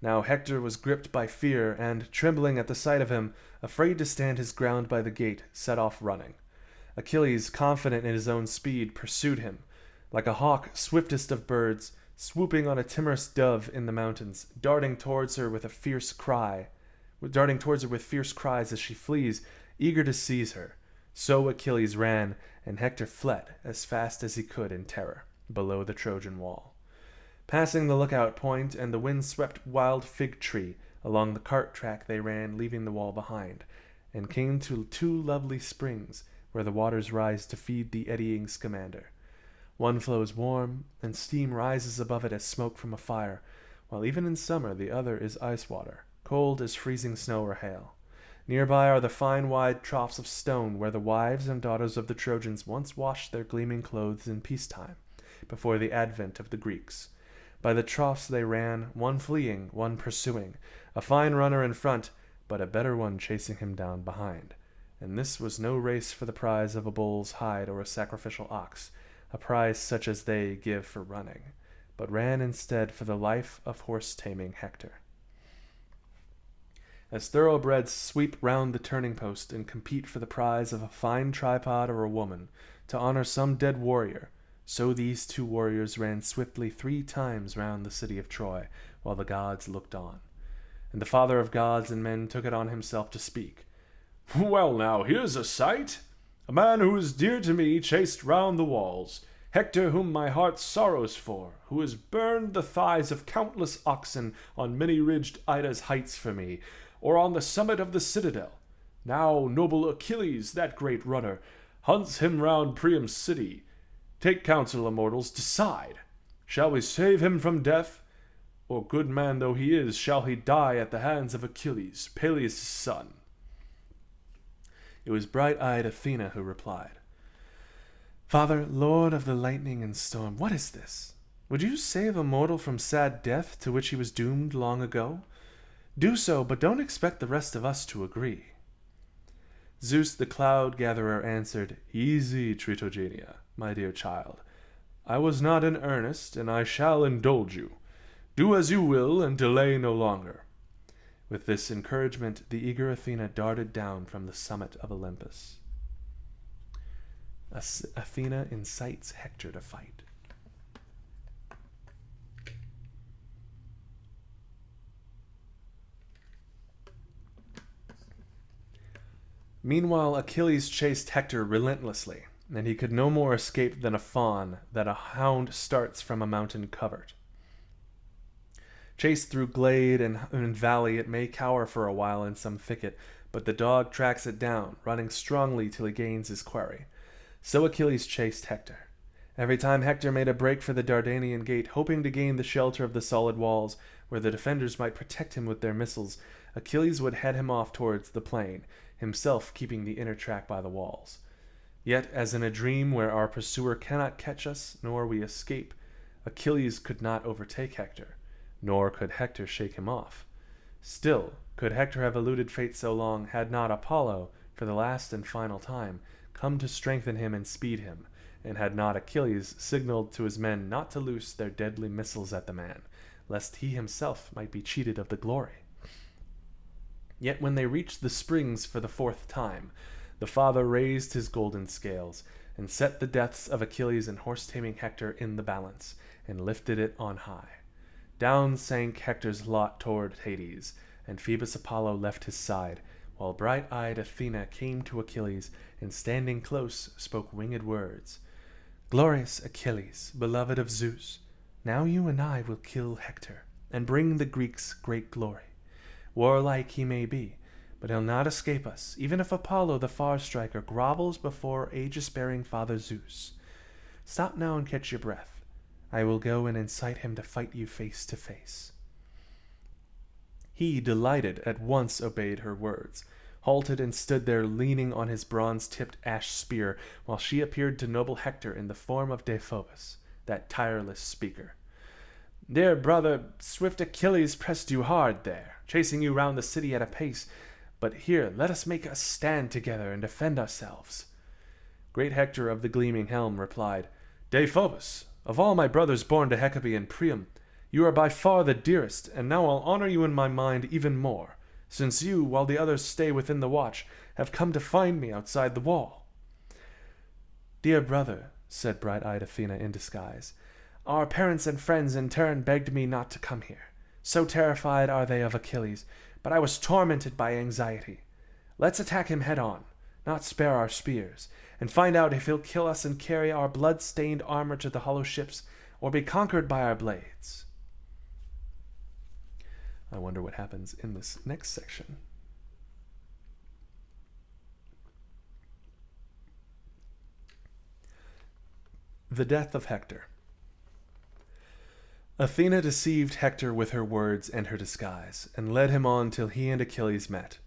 Now Hector was gripped by fear, and, trembling at the sight of him, afraid to stand his ground by the gate, set off running. Achilles, confident in his own speed, pursued him, like a hawk swiftest of birds, swooping on a timorous dove in the mountains, darting towards her with fierce cries as she flees, eager to seize her. So Achilles ran, and Hector fled as fast as he could in terror, below the Trojan wall. Passing the lookout point and the wind-swept wild fig tree, along the cart track they ran, leaving the wall behind, and came to 2 lovely springs, where the waters rise to feed the eddying Scamander. One flows warm, and steam rises above it as smoke from a fire, while even in summer the other is ice water, cold as freezing snow or hail. Nearby are the fine wide troughs of stone where the wives and daughters of the Trojans once washed their gleaming clothes in peacetime, before the advent of the Greeks. By the troughs they ran, one fleeing, one pursuing, a fine runner in front, but a better one chasing him down behind. And this was no race for the prize of a bull's hide or a sacrificial ox, a prize such as they give for running, but ran instead for the life of horse-taming Hector. As thoroughbreds sweep round the turning post and compete for the prize of a fine tripod or a woman, to honor some dead warrior, so these two warriors ran swiftly 3 times round the city of Troy, while the gods looked on. And the father of gods and men took it on himself to speak. "Well now, here's a sight! A man who is dear to me chased round the walls, Hector whom my heart sorrows for, who has burned the thighs of countless oxen on many-ridged Ida's heights for me, or on the summit of the citadel. Now noble Achilles, that great runner, hunts him round Priam's city. Take counsel, immortals, decide. Shall we save him from death? Or, good man though he is, shall he die at the hands of Achilles, Peleus' son?" It was bright-eyed Athena who replied, "Father, lord of the lightning and storm, what is this? Would you save a mortal from sad death to which he was doomed long ago? Do so, but don't expect the rest of us to agree." Zeus the cloud-gatherer answered, "Easy, Tritogenia, my dear child. I was not in earnest, and I shall indulge you. Do as you will, and delay no longer." With this encouragement, the eager Athena darted down from the summit of Olympus. Athena incites Hector to fight. Meanwhile, Achilles chased Hector relentlessly, and he could no more escape than a fawn that a hound starts from a mountain covert. Chased through glade and valley, it may cower for a while in some thicket, but the dog tracks it down, running strongly till he gains his quarry. So Achilles chased Hector. Every time Hector made a break for the Dardanian gate, hoping to gain the shelter of the solid walls, where the defenders might protect him with their missiles, Achilles would head him off towards the plain, himself keeping the inner track by the walls. Yet, as in a dream where our pursuer cannot catch us, nor we escape, Achilles could not overtake Hector, nor could Hector shake him off. Still, could Hector have eluded fate so long, had not Apollo, for the last and final time, come to strengthen him and speed him, and had not Achilles signaled to his men not to loose their deadly missiles at the man, lest he himself might be cheated of the glory. Yet when they reached the springs for the 4th time, the father raised his golden scales, and set the deaths of Achilles and horse-taming Hector in the balance, and lifted it on high. Down sank Hector's lot toward Hades, and Phoebus Apollo left his side, while bright-eyed Athena came to Achilles, and standing close spoke winged words. "Glorious Achilles, beloved of Zeus, now you and I will kill Hector, and bring the Greeks great glory. Warlike he may be, but he'll not escape us, even if Apollo the far-striker grovels before aegis-bearing Father Zeus. Stop now and catch your breath. I will go and incite him to fight you face to face." He, delighted, at once obeyed her words, halted and stood there leaning on his bronze-tipped ash spear, while she appeared to noble Hector in the form of Deiphobus, that tireless speaker. "Dear brother, swift Achilles pressed you hard there, chasing you round the city at a pace, but here let us make a stand together and defend ourselves." Great Hector of the gleaming helm replied, "Deiphobus, of all my brothers born to Hecabe and Priam, you are by far the dearest, and now I'll honor you in my mind even more, since you, while the others stay within the watch, have come to find me outside the wall." "Dear brother," said bright-eyed Athena in disguise, "our parents and friends in turn begged me not to come here. So terrified are they of Achilles, but I was tormented by anxiety. Let's attack him head-on, not spare our spears, and find out if he'll kill us and carry our blood-stained armor to the hollow ships, or be conquered by our blades." I wonder what happens in this next section. The death of Hector. Athena deceived Hector with her words and her disguise, and led him on till he and Achilles met.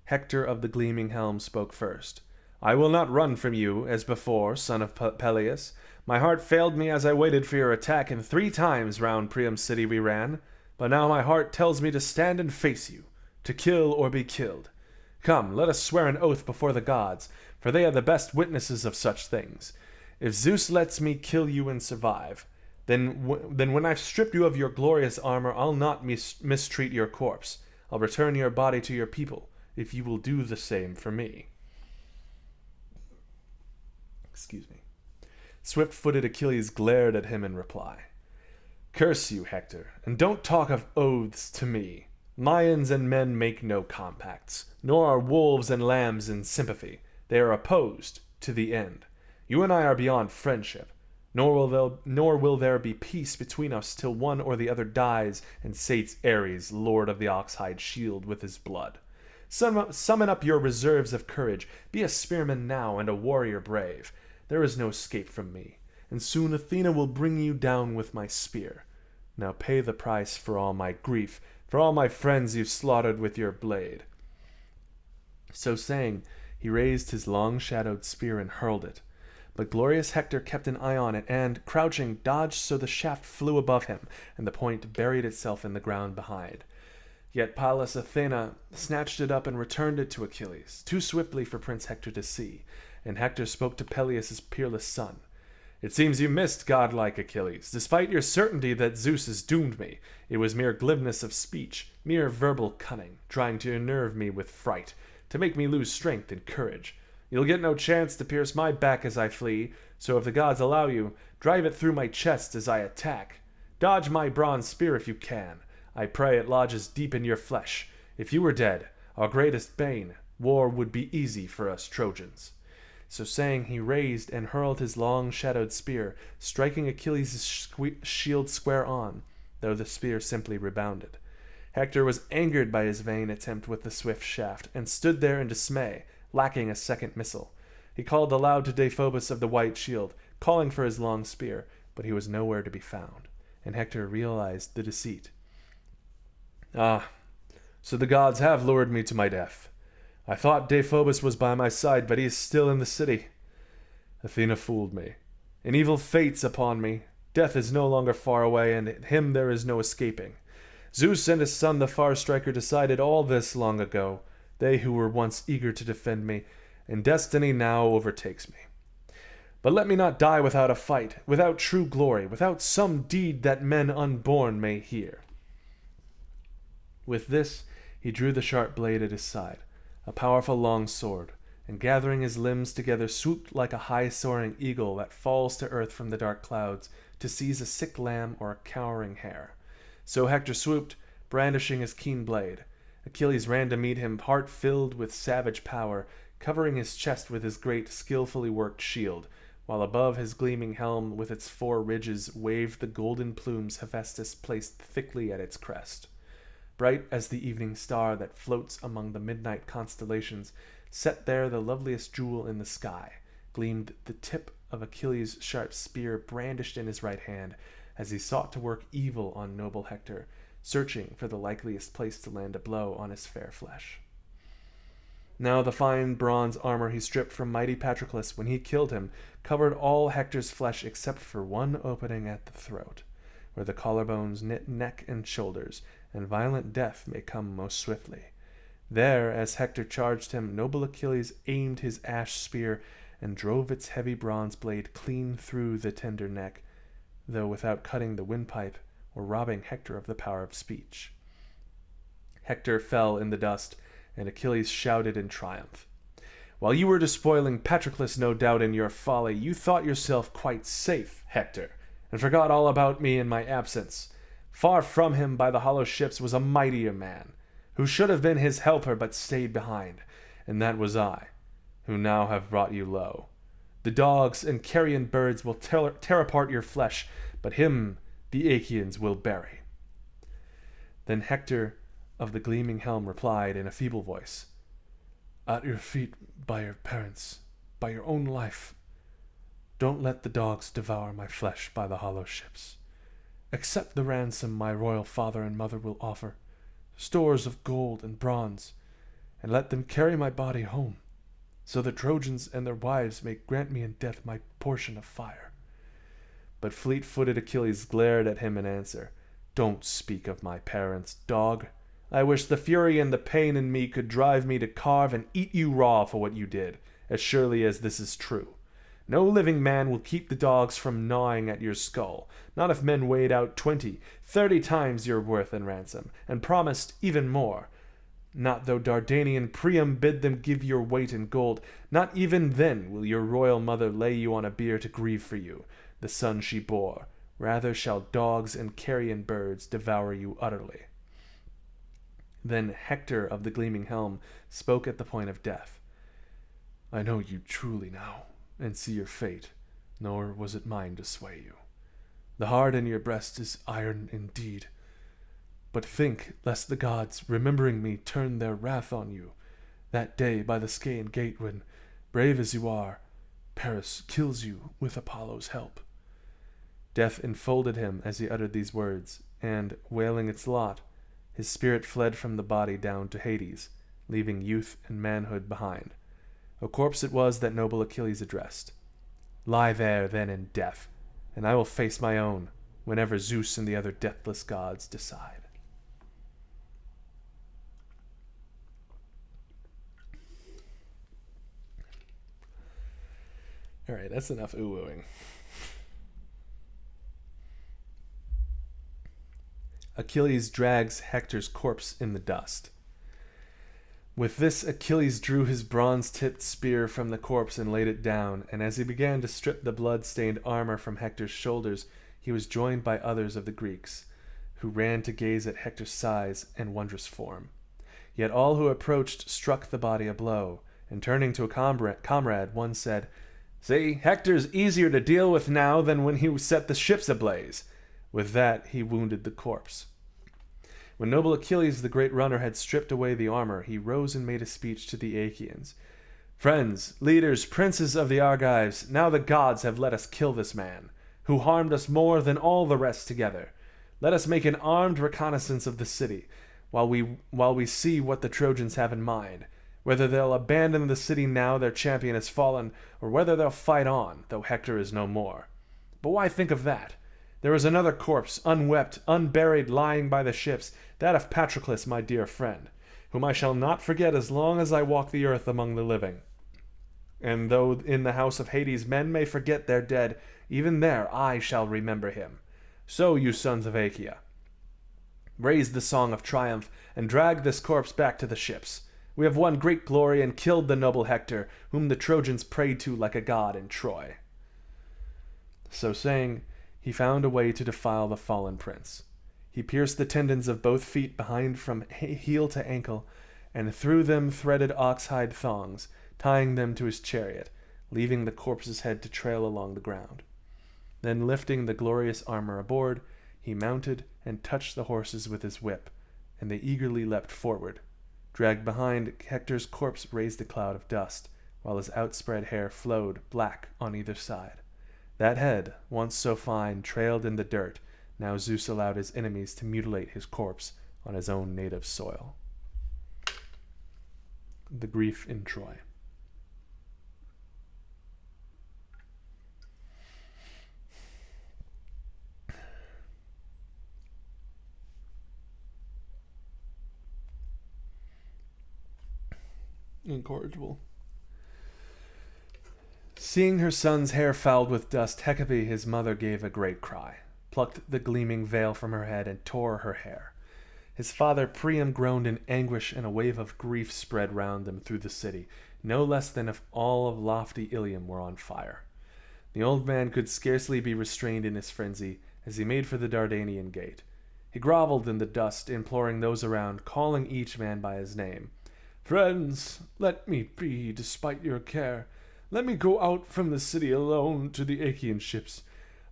Hector of the gleaming helm spoke first. "I will not run from you, as before, son of Peleus. My heart failed me as I waited for your attack, and 3 times round Priam's city we ran. But now my heart tells me to stand and face you, to kill or be killed. Come, let us swear an oath before the gods, for they are the best witnesses of such things. If Zeus lets me kill you and survive, then when I've stripped you of your glorious armor, I'll not mistreat your corpse. I'll return your body to your people, if you will do the same for me." Excuse me. Swift-footed Achilles glared at him in reply. "Curse you, Hector, and don't talk of oaths to me. Lions and men make no compacts, nor are wolves and lambs in sympathy. They are opposed to the end. You and I are beyond friendship, nor will there be peace between us till one or the other dies and sates Ares, lord of the ox-hide shield, with his blood. Summon up your reserves of courage. Be a spearman now and a warrior brave. There is no escape from me, and soon Athena will bring you down with my spear. Now pay the price for all my grief, for all my friends you've slaughtered with your blade." So saying, he raised his long-shadowed spear and hurled it. But glorious Hector kept an eye on it and, crouching, dodged so the shaft flew above him, and the point buried itself in the ground behind. Yet Pallas Athena snatched it up and returned it to Achilles, too swiftly for Prince Hector to see, and Hector spoke to Peleus' peerless son. "It seems you missed godlike Achilles. Despite your certainty that Zeus has doomed me, it was mere glibness of speech, mere verbal cunning, trying to unnerve me with fright, to make me lose strength and courage. You'll get no chance to pierce my back as I flee, so if the gods allow you, drive it through my chest as I attack. Dodge my bronze spear if you can. I pray it lodges deep in your flesh. If you were dead, our greatest bane, war would be easy for us Trojans." So saying, he raised and hurled his long-shadowed spear, striking Achilles' shield square on, though the spear simply rebounded. Hector was angered by his vain attempt with the swift shaft, and stood there in dismay, lacking a second missile. He called aloud to Deiphobus of the white shield, calling for his long spear, but he was nowhere to be found, and Hector realized the deceit. "Ah, so the gods have lured me to my death. I thought Deiphobus was by my side, but he is still in the city. Athena fooled me. An evil fate's upon me. Death is no longer far away, and him there is no escaping. Zeus and his son the Far-Striker decided all this long ago, they who were once eager to defend me, and destiny now overtakes me. But let me not die without a fight, without true glory, without some deed that men unborn may hear." With this, he drew the sharp blade at his side, a powerful long sword, and gathering his limbs together swooped like a high-soaring eagle that falls to earth from the dark clouds to seize a sick lamb or a cowering hare. So Hector swooped, brandishing his keen blade. Achilles ran to meet him, heart filled with savage power, covering his chest with his great, skillfully worked shield, while above his gleaming helm with its 4 ridges waved the golden plumes Hephaestus placed thickly at its crest. Bright as the evening star that floats among the midnight constellations, set there the loveliest jewel in the sky, gleamed the tip of Achilles' sharp spear brandished in his right hand, as he sought to work evil on noble Hector, searching for the likeliest place to land a blow on his fair flesh. Now the fine bronze armor he stripped from mighty Patroclus when he killed him covered all Hector's flesh except for one opening at the throat, where the collarbones knit neck and shoulders, and violent death may come most swiftly. There, as Hector charged him, noble Achilles aimed his ash spear and drove its heavy bronze blade clean through the tender neck, though without cutting the windpipe or robbing Hector of the power of speech. Hector fell in the dust, and Achilles shouted in triumph. "While you were despoiling Patroclus, no doubt in your folly, you thought yourself quite safe, Hector, and forgot all about me in my absence. Far from him by the hollow ships was a mightier man, who should have been his helper but stayed behind, and that was I, who now have brought you low. The dogs and carrion birds will tear apart your flesh, but him the Achaeans will bury." Then Hector of the gleaming helm replied in a feeble voice, "At your feet by your parents, by your own life. Don't let the dogs devour my flesh by the hollow ships. Accept the ransom my royal father and mother will offer, stores of gold and bronze, and let them carry my body home, so the Trojans and their wives may grant me in death my portion of fire." But fleet-footed Achilles glared at him in answer, "Don't speak of my parents, dog. I wish the fury and the pain in me could drive me to carve and eat you raw for what you did, as surely as this is true. No living man will keep the dogs from gnawing at your skull, not if men weighed out 20, 30 times your worth in ransom, and promised even more. Not though Dardanian Priam bid them give your weight in gold, not even then will your royal mother lay you on a bier to grieve for you, the son she bore. Rather shall dogs and carrion birds devour you utterly. Then Hector of the gleaming helm spoke at the point of death. I know you truly now, and see your fate, nor was it mine to sway you. The heart in your breast is iron indeed. But think, lest the gods, remembering me, turn their wrath on you, that day by the Scaean gate when, brave as you are, Paris kills you with Apollo's help. Death enfolded him as he uttered these words, and, wailing its lot, his spirit fled from the body down to Hades, leaving youth and manhood behind. A corpse it was that noble Achilles addressed. Lie there, then, in death, and I will face my own, whenever Zeus and the other deathless gods decide. All right, that's enough ooh-ooing. Achilles drags Hector's corpse in the dust. With this, Achilles drew his bronze-tipped spear from the corpse and laid it down, and as he began to strip the blood-stained armor from Hector's shoulders, he was joined by others of the Greeks, who ran to gaze at Hector's size and wondrous form. Yet all who approached struck the body a blow, and turning to a comrade, one said, See, Hector's easier to deal with now than when he set the ships ablaze. With that, he wounded the corpse. When noble Achilles, the great runner, had stripped away the armor, he rose and made a speech to the Achaeans. Friends, leaders, princes of the Argives, now the gods have let us kill this man, who harmed us more than all the rest together. Let us make an armed reconnaissance of the city, while we see what the Trojans have in mind, whether they'll abandon the city now their champion has fallen, or whether they'll fight on, though Hector is no more. But why think of that? There is another corpse, unwept, unburied, lying by the ships, that of Patroclus, my dear friend, whom I shall not forget as long as I walk the earth among the living. And though in the house of Hades men may forget their dead, even there I shall remember him. So, you sons of Achaea, raise the song of triumph, and drag this corpse back to the ships. We have won great glory and killed the noble Hector, whom the Trojans prayed to like a god in Troy. So saying, he found a way to defile the fallen prince. He pierced the tendons of both feet behind from heel to ankle, and through them threaded ox-hide thongs, tying them to his chariot, leaving the corpse's head to trail along the ground. Then lifting the glorious armor aboard, he mounted and touched the horses with his whip, and they eagerly leapt forward. Dragged behind, Hector's corpse raised a cloud of dust, while his outspread hair flowed black on either side. That head, once so fine, trailed in the dirt. Now Zeus allowed his enemies to mutilate his corpse on his own native soil. The grief in Troy. Incorrigible. Seeing her son's hair fouled with dust, Hecate, his mother, gave a great cry, plucked the gleaming veil from her head, and tore her hair. His father Priam groaned in anguish, and a wave of grief spread round them through the city, no less than if all of lofty Ilium were on fire. The old man could scarcely be restrained in his frenzy as he made for the Dardanian gate. He groveled in the dust, imploring those around, calling each man by his name. Friends, let me be, despite your care. Let me go out from the city alone to the Achaean ships.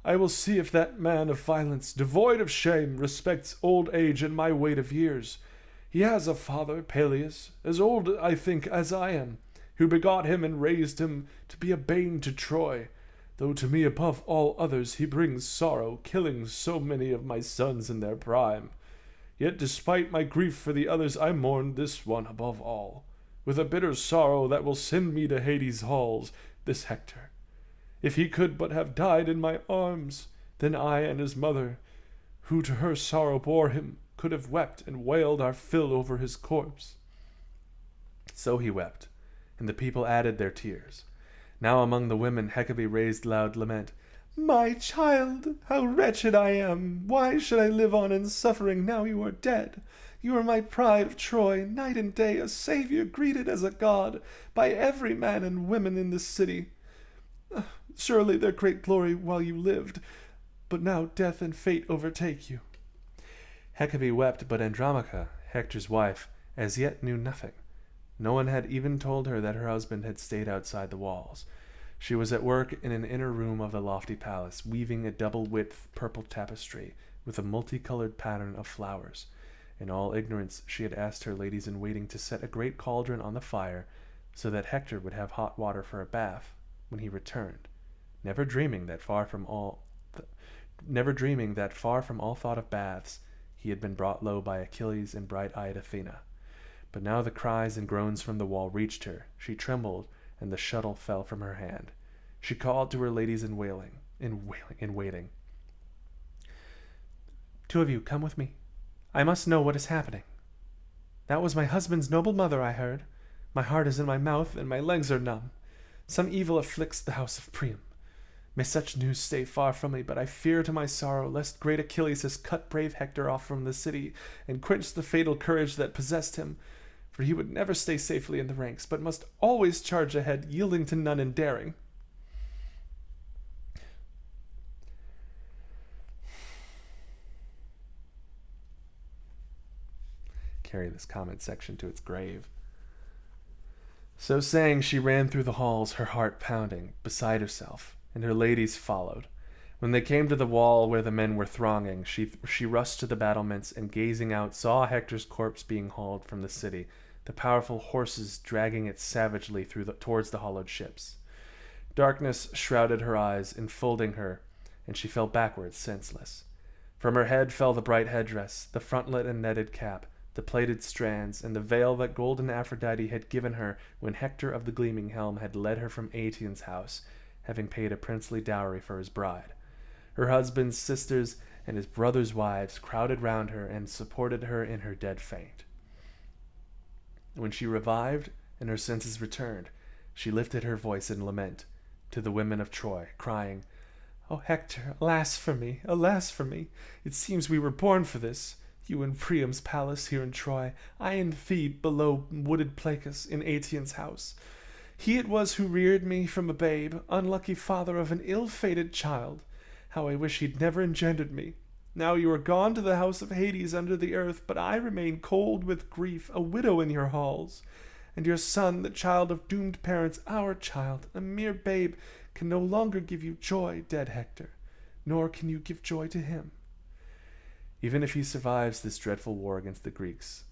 I will see if that man of violence, devoid of shame, respects old age and my weight of years. He has a father, Peleus, as old, I think, as I am, who begot him and raised him to be a bane to Troy, though to me above all others he brings sorrow, killing so many of my sons in their prime. Yet despite my grief for the others, I mourn this one above all, with a bitter sorrow that will send me to Hades' halls, this Hector. If he could but have died in my arms, then I and his mother, who to her sorrow bore him, could have wept and wailed our fill over his corpse. So he wept, and the people added their tears. Now among the women Hecate raised loud lament. My child, how wretched I am! Why should I live on in suffering now you are dead? You are my pride of Troy, night and day, a savior greeted as a god by every man and woman in this city. Surely their great glory while you lived, but now death and fate overtake you." Hecabe wept, but Andromache, Hector's wife, as yet knew nothing. No one had even told her that her husband had stayed outside the walls. She was at work in an inner room of the lofty palace, weaving a double-width purple tapestry with a multicolored pattern of flowers. In all ignorance, she had asked her ladies-in-waiting to set a great cauldron on the fire, so that Hector would have hot water for a bath when he returned, never dreaming that far from all thought of baths, he had been brought low by Achilles and bright-eyed Athena. But now the cries and groans from the wall reached her. She trembled, and the shuttle fell from her hand. She called to her ladies in waiting. "Two of you, come with me. I must know what is happening. That was my husband's noble mother I heard. My heart is in my mouth, and my legs are numb. Some evil afflicts the house of Priam. May such news stay far from me, but I fear to my sorrow lest great Achilles has cut brave Hector off from the city and quenched the fatal courage that possessed him. For he would never stay safely in the ranks, but must always charge ahead, yielding to none in daring." Carry this comment section to its grave. So saying, she ran through the halls, her heart pounding, beside herself, and her ladies followed. When they came to the wall where the men were thronging, she rushed to the battlements and, gazing out, saw Hector's corpse being hauled from the city, the powerful horses dragging it savagely towards the hollowed ships. Darkness shrouded her eyes, enfolding her, and she fell backwards senseless. From her head fell the bright headdress, the frontlet and netted cap, the plaited strands, and the veil that golden Aphrodite had given her when Hector of the gleaming helm had led her from Aetion's house, having paid a princely dowry for his bride. Her husband's sisters and his brothers' wives crowded round her and supported her in her dead faint. When she revived and her senses returned, she lifted her voice in lament to the women of Troy, crying, "O Hector, alas for me, alas for me! It seems we were born for this. You in Priam's palace here in Troy, I in Thebe below wooded Placus in Aetion's house. He it was who reared me from a babe, unlucky father of an ill-fated child. How I wish he'd never engendered me. Now you are gone to the house of Hades under the earth, but I remain cold with grief, a widow in your halls. And your son, the child of doomed parents, our child, a mere babe, can no longer give you joy, dead Hector, nor can you give joy to him. Even if he survives this dreadful war against the Greeks,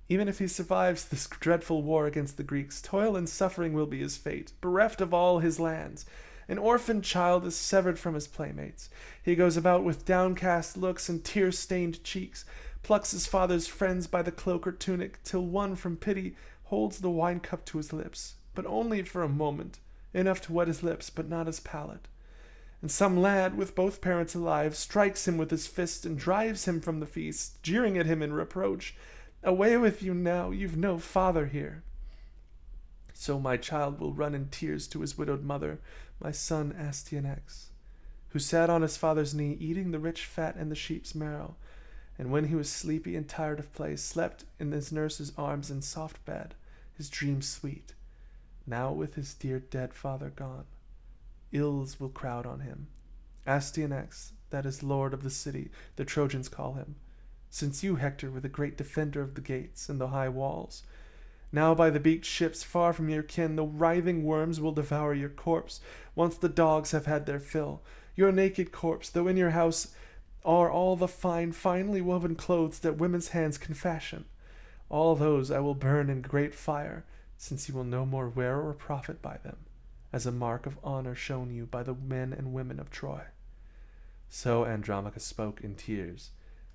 even if he survives this dreadful war against the Greeks, toil and suffering will be his fate, bereft of all his lands. An orphan child is severed from his playmates. He goes about with downcast looks and tear-stained cheeks, plucks his father's friends by the cloak or tunic, till one, from pity, holds the wine cup to his lips, but only for a moment, enough to wet his lips, but not his palate. And some lad, with both parents alive, strikes him with his fist and drives him from the feast, jeering at him in reproach. Away with you now, you've no father here. So my child will run in tears to his widowed mother, my son Astyanax, who sat on his father's knee, eating the rich fat and the sheep's marrow, and when he was sleepy and tired of play, slept in his nurse's arms in soft bed, his dreams sweet. Now with his dear dead father gone, ills will crowd on him. Astyanax, that is lord of the city, the Trojans call him, since you, Hector, were the great defender of the gates and the high walls. Now by the beaked ships, far from your kin, the writhing worms will devour your corpse, once the dogs have had their fill. Your naked corpse, though in your house are all the finely woven clothes that women's hands can fashion. All those I will burn in great fire, since you will no more wear or profit by them, as a mark of honor shown you by the men and women of Troy." So Andromache spoke in tears,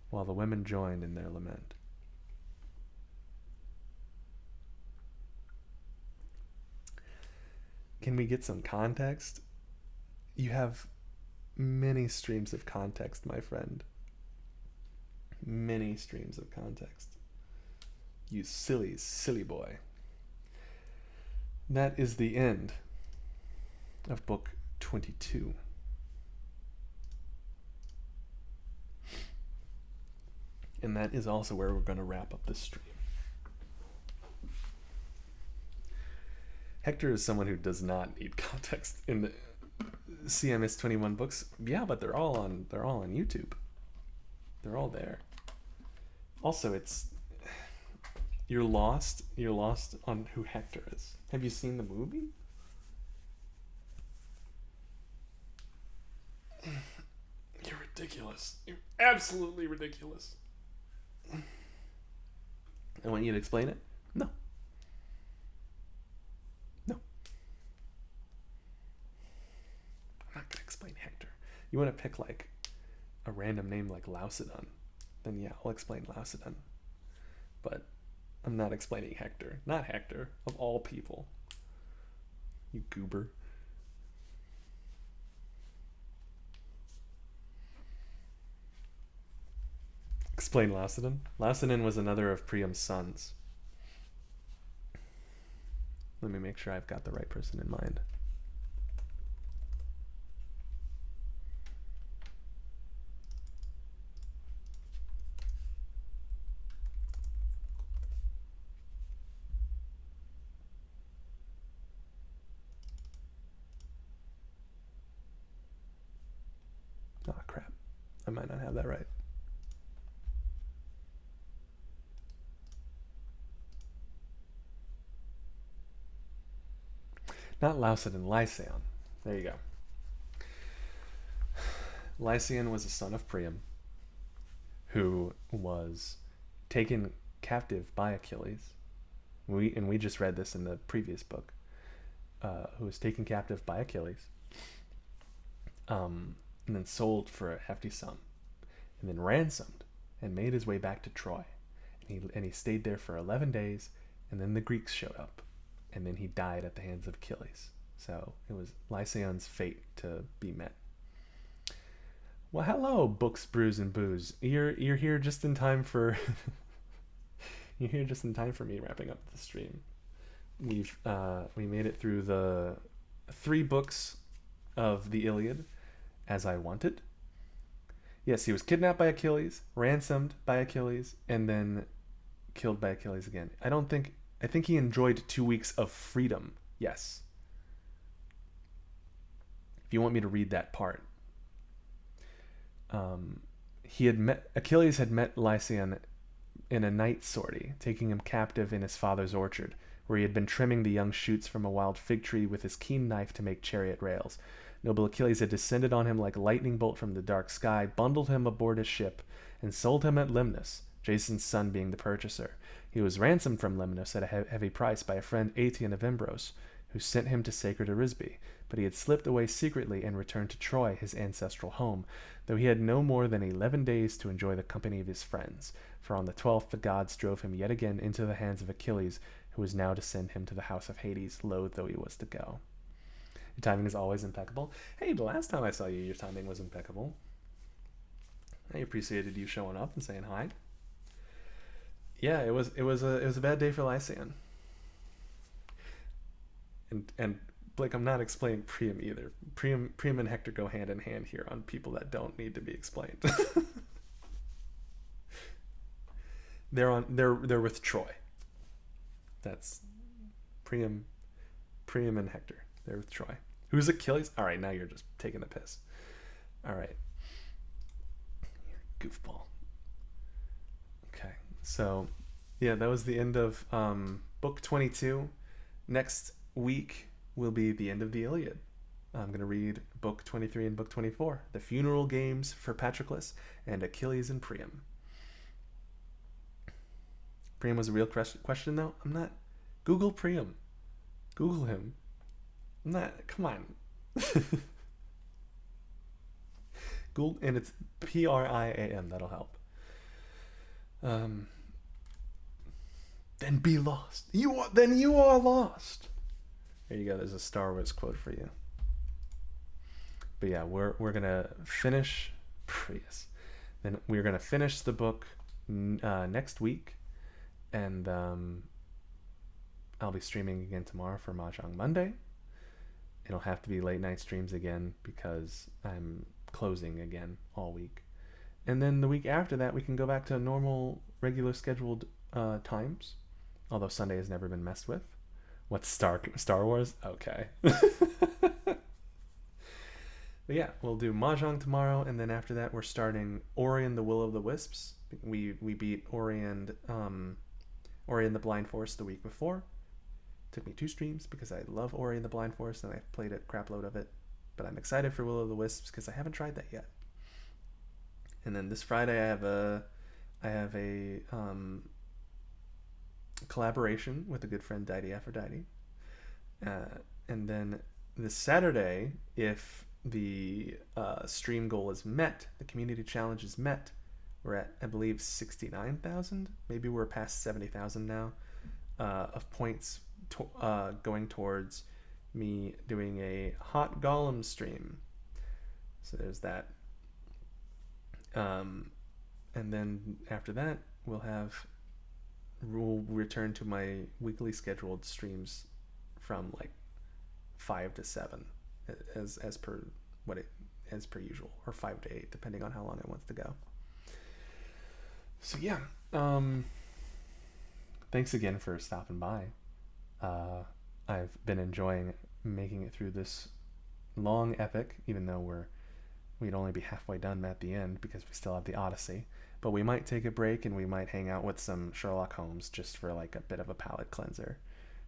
while the women joined in their lament. Can we get some context? You have many streams of context, my friend. Many streams of context. You silly, silly boy. That is the end of book 22. And that is also where we're going to wrap up this stream. Hector is someone who does not need context in the CMS 21 books. Yeah, but they're all on YouTube. They're all there. Also, you're lost on who Hector is. Have you seen the movie? You're ridiculous. You're absolutely ridiculous. I want you to explain it. No. I'm not gonna explain Hector. You want to pick like a random name like Lausodon, then yeah, I'll explain Lausodon. But I'm not explaining Hector. Not Hector, of all people. You goober. Explain Lausodon. Lausodon was another of Priam's sons. Let me make sure I've got the right person in mind. Oh crap, I might not have that right. Not Lausodon, Lycaon. There you go. Lycaon was a son of Priam, who was taken captive by Achilles. We just read this in the previous book. Who was taken captive by Achilles, and then sold for a hefty sum, and then ransomed, and made his way back to Troy. And he stayed there for 11 days, and then the Greeks showed up, and then he died at the hands of Achilles. So it was Lycaon's fate to be met. Well, hello, Books, Brews, and Booze. You're here just in time for you're here just in time for me wrapping up the stream. We made it through the 3 books of the Iliad as I wanted. Yes, he was kidnapped by Achilles, ransomed by Achilles, and then killed by Achilles again. I think he enjoyed 2 weeks of freedom. Yes. If you want me to read that part. Achilles had met Lycaon in a night sortie, taking him captive in his father's orchard, where he had been trimming the young shoots from a wild fig tree with his keen knife to make chariot rails. Noble Achilles had descended on him like a lightning bolt from the dark sky, bundled him aboard his ship, and sold him at Lemnos, Jason's son being the purchaser. He was ransomed from Lemnos at a heavy price by a friend Aetion of Imbros, who sent him to sacred Arisbe, but he had slipped away secretly and returned to Troy, his ancestral home, though he had no more than 11 days to enjoy the company of his friends, for on the 12th the gods drove him yet again into the hands of Achilles, who was now to send him to the house of Hades, loath though he was to go. Your timing is always impeccable. Hey, the last time I saw you, your timing was impeccable. I appreciated you showing up and saying hi. Yeah, it was a bad day for Lycaon. And Blake, I'm not explaining Priam either. Priam and Hector go hand in hand here on people that don't need to be explained. They're with Troy. That's Priam and Hector. They're with Troy. Who's Achilles? All right, now you're just taking the piss. All right. You're a goofball. Okay. So, yeah, that was the end of book 22. Next week will be the end of the Iliad. I'm going to read book 23 and book 24, the funeral games for Patroclus and Achilles and Priam. Priam was a real question, though. I'm not. Google Priam. Google him. I'm not. Come on. Google, and it's Priam. That'll help. Then be lost. You are lost. There you go. There's a Star Wars quote for you. But yeah, we're gonna finish Prius. Then we're gonna finish the book next week, and I'll be streaming again tomorrow for Mahjong Monday. It'll have to be late night streams again because I'm closing again all week, And then the week after that, we can go back to normal, regular scheduled times. Although Sunday has never been messed with. What's Star Wars? Okay. But yeah, we'll do Mahjong tomorrow, and then after that, we're starting Ori and the Will of the Wisps. We beat Ori and the Blind Forest the week before. Took me 2 streams because I love Ori and the Blind Forest, and I played a crap load of it. But I'm excited for Will of the Wisps because I haven't tried that yet. And then this Friday, I have a collaboration with a good friend, Didy Aphrodite. And then this Saturday, if the stream goal is met, the community challenge is met, we're at, I believe, 69,000. Maybe we're past 70,000 now of points going towards me doing a hot golem stream. So there's that. And then after that, we'll return to my weekly scheduled streams from like 5 to 7 as per usual, or 5 to 8 depending on how long it wants to go. So yeah, thanks again for stopping by. I've been enjoying making it through this long epic, even though we'd only be halfway done at the end because we still have the Odyssey. But we might take a break and we might hang out with some Sherlock Holmes just for like a bit of a palate cleanser,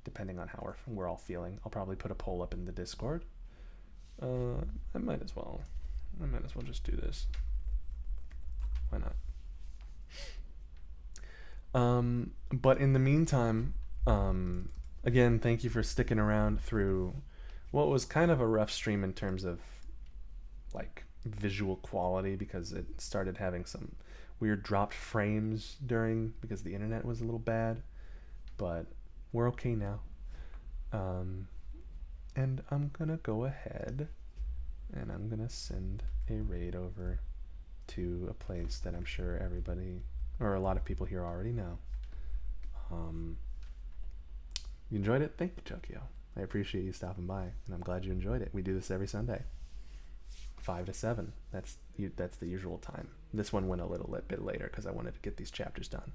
depending on how we're all feeling. I'll probably put a poll up in the Discord. I might as well just do this. Why not? But in the meantime, again, thank you for sticking around through what was kind of a rough stream in terms of like visual quality, because it started having some weird dropped frames because the internet was a little bad, but we're okay now. And I'm gonna go ahead and I'm gonna send a raid over to a place that I'm sure everybody or a lot of people here already know. You enjoyed it? Thank you, Tokyo. I appreciate you stopping by, and I'm glad you enjoyed it. We do this every Sunday, 5 to 7. That's the usual time. This one went a little bit later because I wanted to get these chapters done.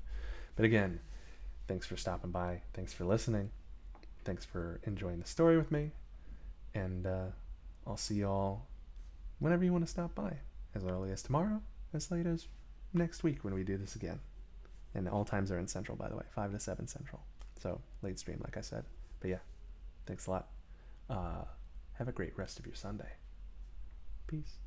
But again, thanks for stopping by. Thanks for listening. Thanks for enjoying the story with me. And I'll see y'all whenever you want to stop by. As early as tomorrow, as late as next week when we do this again. And all times are in Central, by the way. 5 to 7 Central. So, late stream, like I said. But yeah, thanks a lot. Have a great rest of your Sunday. Peace.